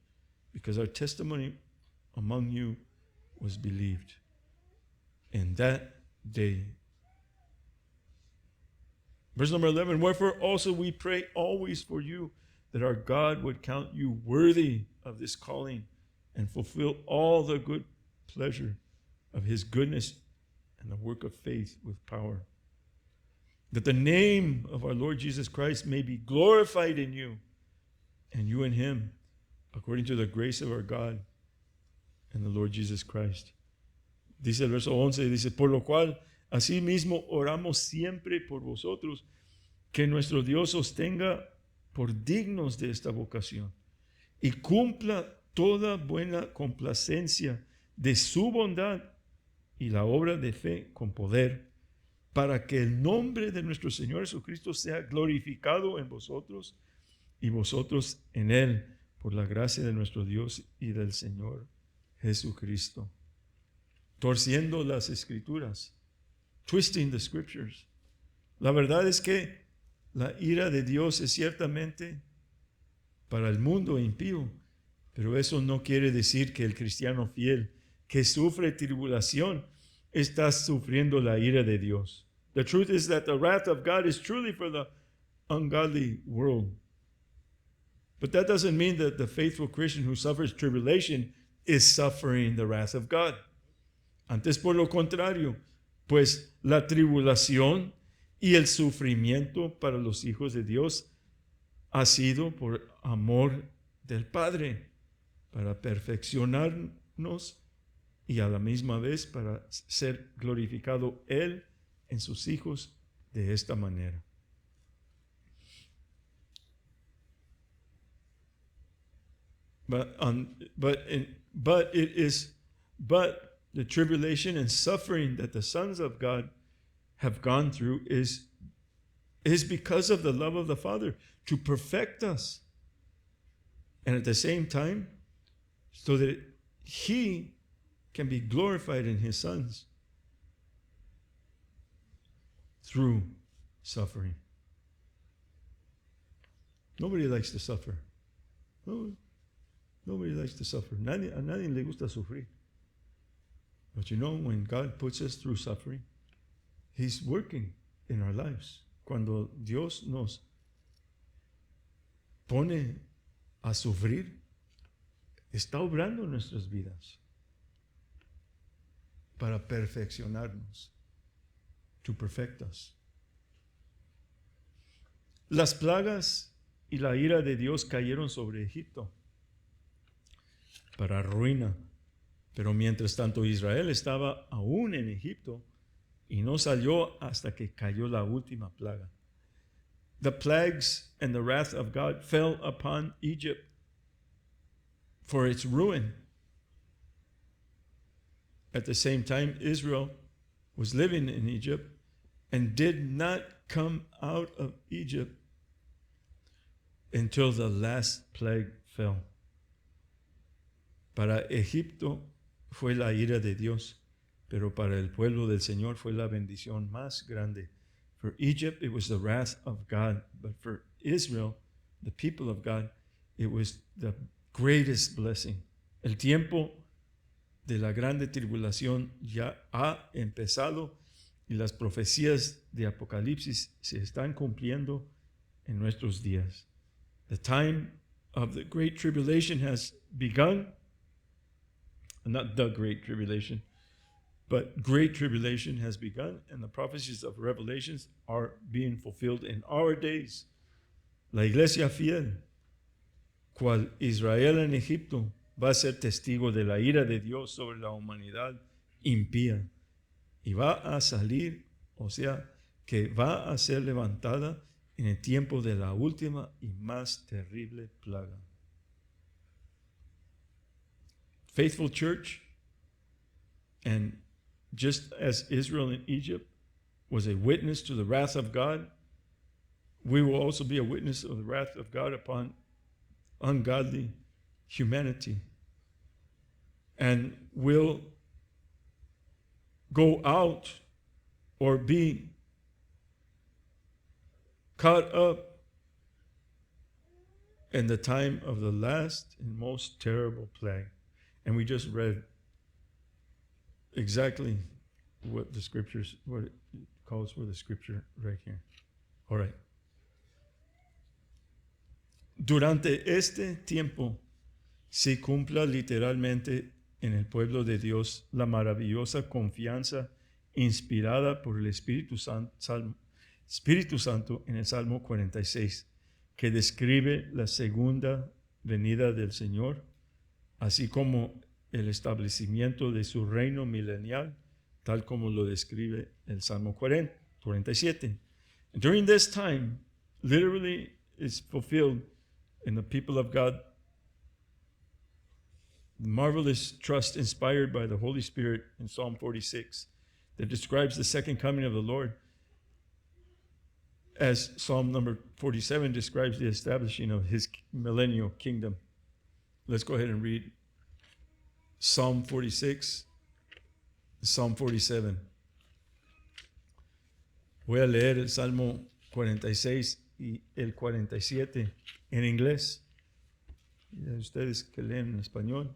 Because our testimony among you was believed. In that day. Verse number 11, wherefore also we pray always for you, that our God would count you worthy of this calling and fulfill all the good pleasure of his goodness and the work of faith with power. That the name of our Lord Jesus Christ may be glorified in you, and you in him, according to the grace of our God and the Lord Jesus Christ. Dice el verso 11, dice, por lo cual, asimismo oramos siempre por vosotros, que nuestro Dios os tenga por dignos de esta vocación y cumpla toda buena complacencia de su bondad y la obra de fe con poder, para que el nombre de nuestro Señor Jesucristo sea glorificado en vosotros y vosotros en él, por la gracia de nuestro Dios y del Señor Jesucristo. Torciendo las escrituras, twisting the scriptures. La verdad es que la ira de Dios es ciertamente para el mundo impío, pero eso no quiere decir que el cristiano fiel que sufre tribulación está sufriendo la ira de Dios. The truth is that the wrath of God is truly for the ungodly world. But that doesn't mean that the faithful Christian who suffers tribulation is suffering the wrath of God. Antes, por lo contrario, pues la tribulación y el sufrimiento para los hijos de Dios ha sido por amor del Padre, para perfeccionarnos y a la misma vez para ser glorificado Él en sus hijos de esta manera. But the tribulation and suffering that the sons of God have gone through is because of the love of the Father to perfect us And at the same time, so that he can be glorified in his sons through suffering. Nobody likes to suffer. Nobody likes to suffer. A nadie le gusta sufrir. But you know, when God puts us through suffering, He's working in our lives. Cuando Dios nos pone a sufrir, está obrando en nuestras vidas para perfeccionarnos, to perfect us. Las plagas y la ira de Dios cayeron sobre Egipto para ruina. Pero mientras tanto Israel estaba aún en Egipto y no salió hasta que cayó la última plaga. The plagues and the wrath of God fell upon Egypt for its ruin. At the same time, Israel was living in Egypt and did not come out of Egypt until the last plague fell. Para Egipto fue la ira de Dios, pero para el pueblo del Señor fue la bendición más grande. For Egypt, it was the wrath of God, but for Israel, the people of God, it was the greatest blessing. El tiempo de la grande tribulación ya ha empezado y las profecías de Apocalipsis se están cumpliendo en nuestros días. The time of the great tribulation has begun. Not the great tribulation, but great tribulation has begun, and the prophecies of Revelations are being fulfilled in our days. La iglesia fiel, cual Israel en Egipto, va a ser testigo de la ira de Dios sobre la humanidad impía y va a salir, o sea, que va a ser levantada en el tiempo de la última y más terrible plaga. Faithful church, and just as Israel in Egypt was a witness to the wrath of God, we will also be a witness of the wrath of God upon ungodly humanity. And will go out or be caught up in the time of the last and most terrible plague. And we just read exactly what the scriptures, what it calls for the scripture right here. All right. Durante este tiempo se cumpla literalmente en el pueblo de Dios la maravillosa confianza inspirada por el Espíritu Santo en el Salmo 46, que describe la segunda venida del Señor, así como el establecimiento de su reino milenial, tal como lo describe el Salmo 47. And during this time, literally is fulfilled in the people of God, the marvelous trust inspired by the Holy Spirit in Psalm 46 that describes the second coming of the Lord, as Psalm number 47 describes the establishing of his millennial kingdom. Let's go ahead and read Psalm 46, Psalm 47. Voy a leer el Salmo 46 y el 47 en inglés. Y a ustedes que leen en español,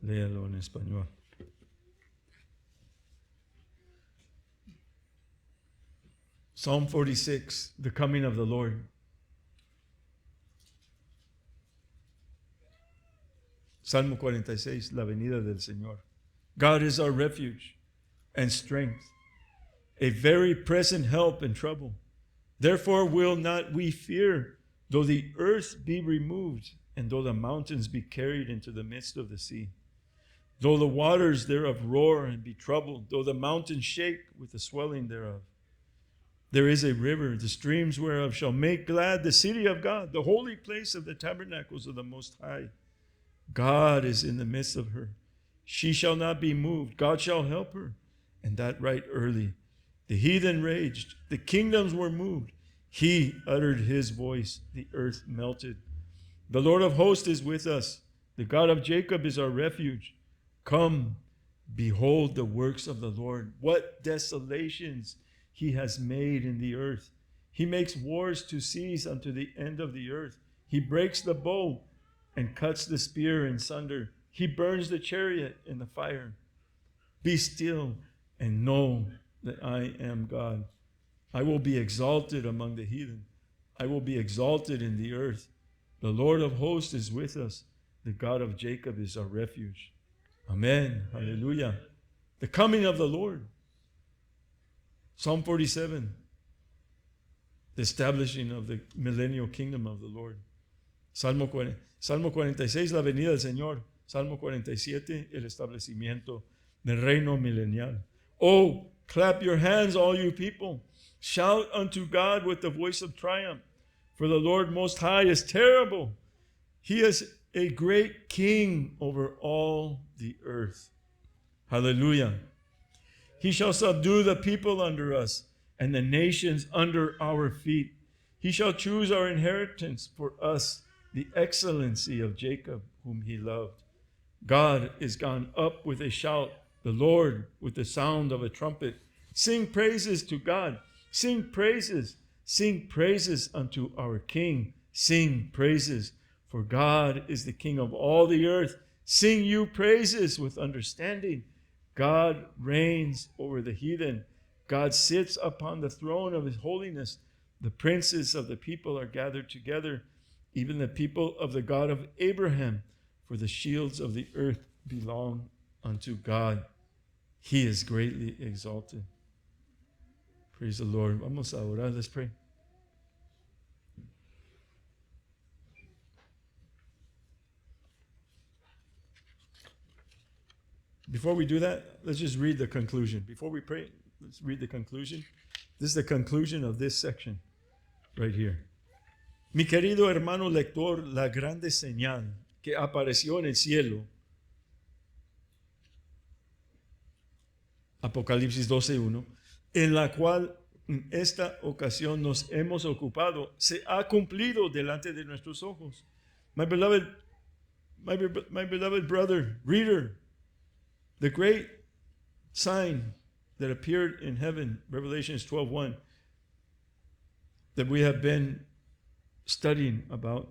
léanlo en español. Psalm 46, the coming of the Lord. Salmo 46, la venida del Señor. God is our refuge and strength, a very present help in trouble. Therefore will not we fear, though the earth be removed, and though the mountains be carried into the midst of the sea. Though the waters thereof roar and be troubled, though the mountains shake with the swelling thereof. There is a river, the streams whereof shall make glad the city of God, the holy place of the tabernacles of the Most High. God is in the midst of her. She shall not be moved. God shall help her, and that right early. The heathen raged. The kingdoms were moved. He uttered his voice. The earth melted. The Lord of hosts is with us. The God of Jacob is our refuge. Come, behold the works of the Lord. What desolations he has made in the earth. He makes wars to cease unto the end of the earth. He breaks the bow and cuts the spear in sunder. He burns the chariot in the fire. Be still and know that I am God. I will be exalted among the heathen. I will be exalted in the earth. The Lord of hosts is with us. The God of Jacob is our refuge. Amen. Hallelujah. The coming of the Lord. Psalm 47. The establishing of the millennial kingdom of the Lord. Salmo 46, la venida del Señor. Salmo 47, el establecimiento del reino milenial. Oh, clap your hands, all you people. Shout unto God with the voice of triumph. For the Lord Most High is terrible. He is a great king over all the earth. Hallelujah. He shall subdue the people under us and the nations under our feet. He shall choose our inheritance for us, the excellency of Jacob, whom he loved. God is gone up with a shout, the Lord with the sound of a trumpet. Sing praises to God. Sing praises. Sing praises unto our King. Sing praises, for God is the King of all the earth. Sing you praises with understanding. God reigns over the heathen. God sits upon the throne of his holiness. The princes of the people are gathered together, even the people of the God of Abraham. For the shields of the earth belong unto God. He is greatly exalted. Praise the Lord. Vamos a orar. Let's pray. Before we do that, let's just read the conclusion. Before we pray, let's read the conclusion. This is the conclusion of this section right here. Mi querido hermano lector, la grande señal que apareció en el cielo, Apocalipsis 12:1, en la cual en esta ocasión nos hemos ocupado, se ha cumplido delante de nuestros ojos. My beloved brother, reader, the great sign that appeared in heaven, Revelations 12:1, that we have been studying about,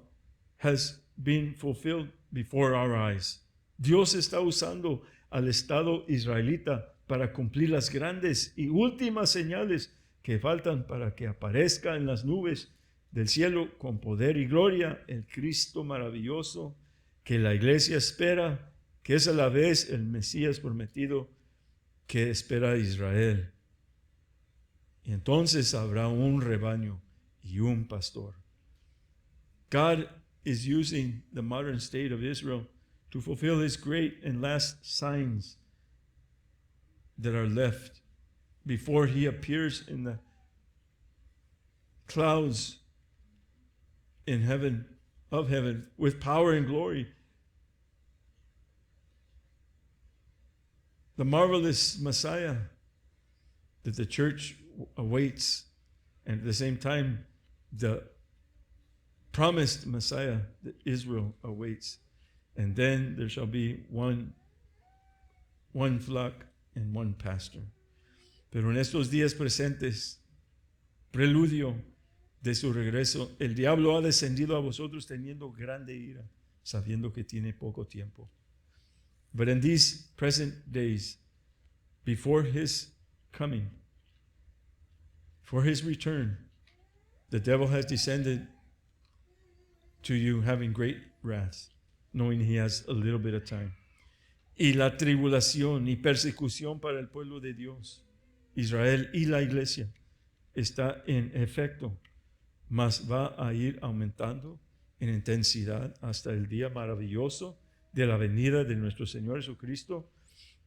has been fulfilled before our eyes. Dios está usando al Estado israelita para cumplir las grandes y últimas señales que faltan para que aparezca en las nubes del cielo con poder y gloria el Cristo maravilloso que la iglesia espera, que es a la vez el Mesías prometido que espera Israel. Y entonces habrá un rebaño y un pastor. God is using the modern state of Israel to fulfill his great and last signs that are left before he appears in the clouds in heaven, of heaven, with power and glory. The marvelous Messiah that the church awaits, and at the same time, the promised Messiah that Israel awaits. And then there shall be one flock and one pastor. Pero en estos días presentes, preludio de su regreso, el diablo ha descendido a vosotros teniendo grande ira, sabiendo que tiene poco tiempo. But in these present days, before his coming, for his return, the devil has descended to you having great wrath, knowing he has a little bit of time. Y la tribulación y persecución para el pueblo de Dios, Israel y la iglesia, está en efecto, mas va a ir aumentando en intensidad hasta el día maravilloso de la venida de nuestro Señor Jesucristo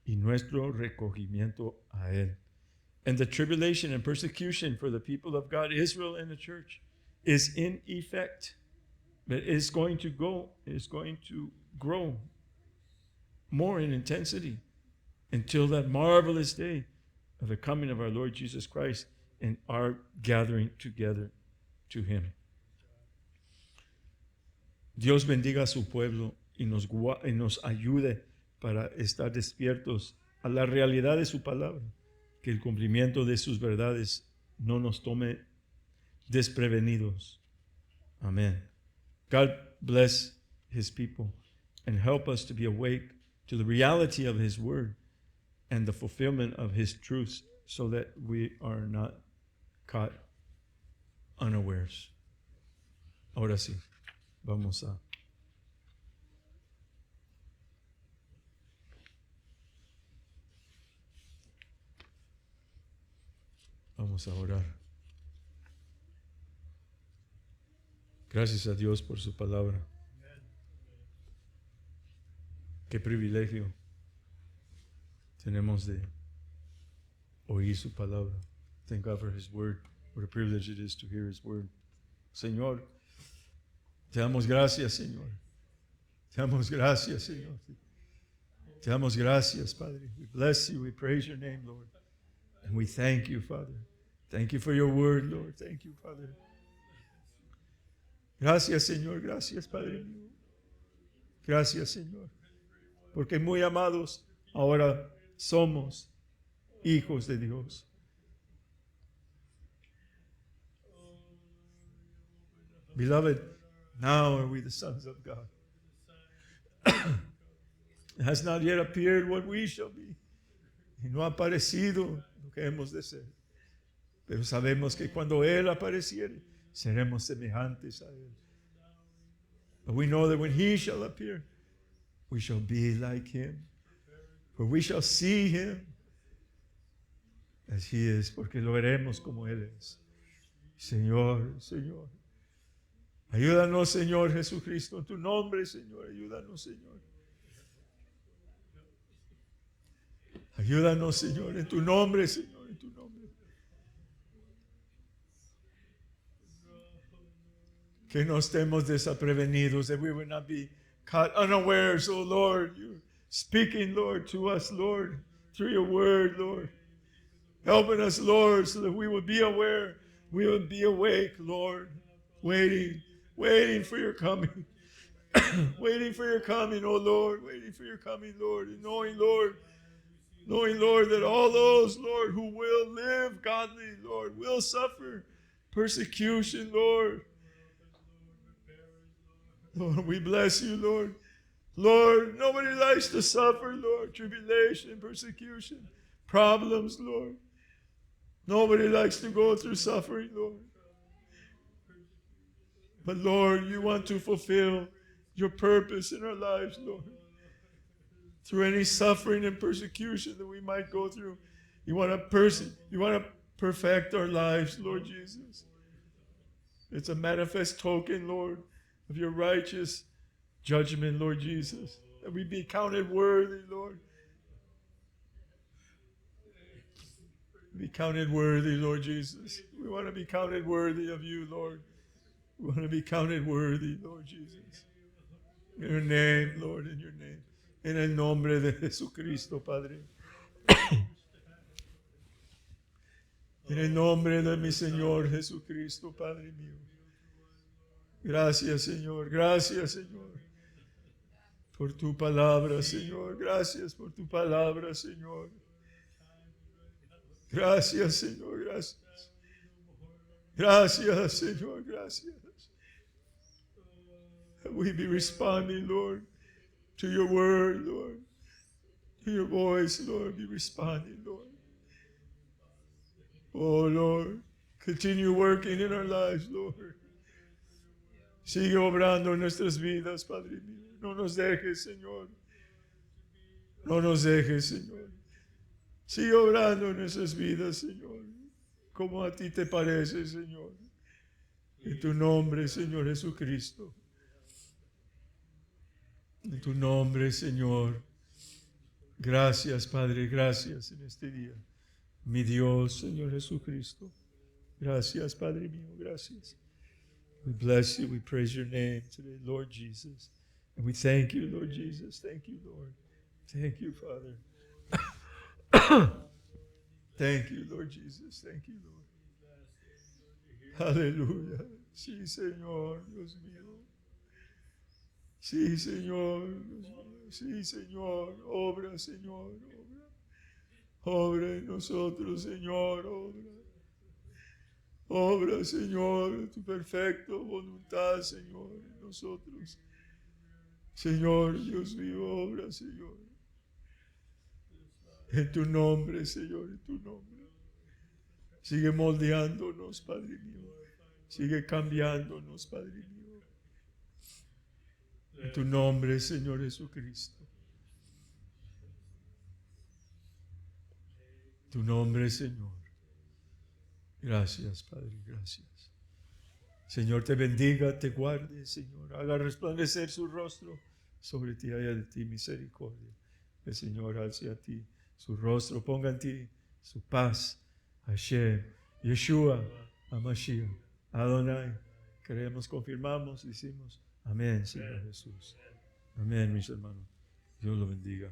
y nuestro recogimiento a Él. And the tribulation and persecution for the people of God, Israel and the church, is in effect. But it's going to grow more in intensity until that marvelous day of the coming of our Lord Jesus Christ and our gathering together to Him. Dios bendiga a su pueblo y y nos ayude para estar despiertos a la realidad de su palabra, que el cumplimiento de sus verdades no nos tome desprevenidos. Amen. God bless his people and help us to be awake to the reality of his word and the fulfillment of his truths so that we are not caught unawares. Ahora sí, vamos a orar. Gracias a Dios por su palabra. Qué privilegio tenemos de oír su palabra. Thank God for his word. What a privilege it is to hear his word. Señor, te damos gracias, Señor. Te damos gracias, Señor. Te damos gracias, Padre. We bless you. We praise your name, Lord. And we thank you, Father. Thank you for your word, Lord. Thank you, Father. Gracias, Señor. Gracias, Padre mío. Gracias, Señor. Porque muy amados, ahora somos hijos de Dios. Beloved, now are we the sons of God. It has not yet appeared what we shall be. Y no ha aparecido lo que hemos de ser. Pero sabemos que cuando Él apareciere, seremos semejantes a Él. But we know that when He shall appear, we shall be like Him. For we shall see Him as He is, porque lo veremos como Él es. Señor, Señor. Ayúdanos, Señor Jesucristo, en tu nombre, Señor. Ayúdanos, Señor. Ayúdanos, Señor, en tu nombre, Señor, en tu nombre. Que no estemos desaprevenidos, that we will not be caught unawares, oh Lord. You're speaking, Lord, to us, Lord, through your word, Lord. Helping us, Lord, so that we will be aware, we will be awake, Lord, waiting for your coming. Waiting for your coming, oh Lord, waiting for your coming, Lord, and knowing, Lord, that all those, Lord, who will live godly, Lord, will suffer persecution, Lord. Lord, we bless you, Lord. Lord, nobody likes to suffer, Lord, tribulation, persecution, problems, Lord. Nobody likes to go through suffering, Lord. But Lord, you want to fulfill your purpose in our lives, Lord. Through any suffering and persecution that we might go through, you want to perfect our lives, Lord Jesus. It's a manifest token, Lord, of your righteous judgment, Lord Jesus. That we be counted worthy, Lord. Be counted worthy, Lord Jesus. We want to be counted worthy of you, Lord. We want to be counted worthy, Lord Jesus. In your name, Lord, in your name. En el nombre de Jesucristo, Padre. En el nombre de mi Señor Jesucristo, Padre mío. Gracias, Señor. Gracias, Señor. Por tu palabra, Señor. Gracias por tu palabra, Señor. Gracias, Señor. Gracias. Gracias, Señor. Gracias. We be responding, Lord, to your word, Lord. To your voice, Lord. Be responding, Lord. Oh, Lord. Continue working in our lives, Lord. Sigue obrando en nuestras vidas, Padre mío. No nos dejes, Señor. No nos dejes, Señor. Sigue obrando en nuestras vidas, Señor. Como a ti te parece, Señor. En tu nombre, Señor Jesucristo. En tu nombre, Señor. Gracias, Padre. Gracias en este día. Mi Dios, Señor Jesucristo. Gracias, Padre mío. Gracias. We bless you. We praise your name today, Lord Jesus. And we thank you, Lord Jesus. Thank you, Lord. Thank you, Father. Thank you, Lord Jesus. Thank you, Lord. Aleluya. Sí, Señor, Dios mío. Sí, Señor. Sí, Señor. Obra, Señor. Obra. Obra en nosotros, Señor. Obra. Obra, Señor, tu perfecta voluntad, Señor, en nosotros. Señor, Dios mío, obra, Señor. En tu nombre, Señor, en tu nombre. Sigue moldeándonos, Padre mío. Sigue cambiándonos, Padre mío. En tu nombre, Señor Jesucristo. Tu nombre, Señor. Gracias, Padre, gracias. Señor, te bendiga, te guarde, Señor. Haga resplandecer su rostro sobre ti, haya de ti misericordia. El Señor alce a ti su rostro, ponga en ti su paz. Hashem, Yeshua, Hamashiach, Adonai. Creemos, confirmamos, decimos amén, Señor Jesús. Amén, mis hermanos. Dios lo bendiga.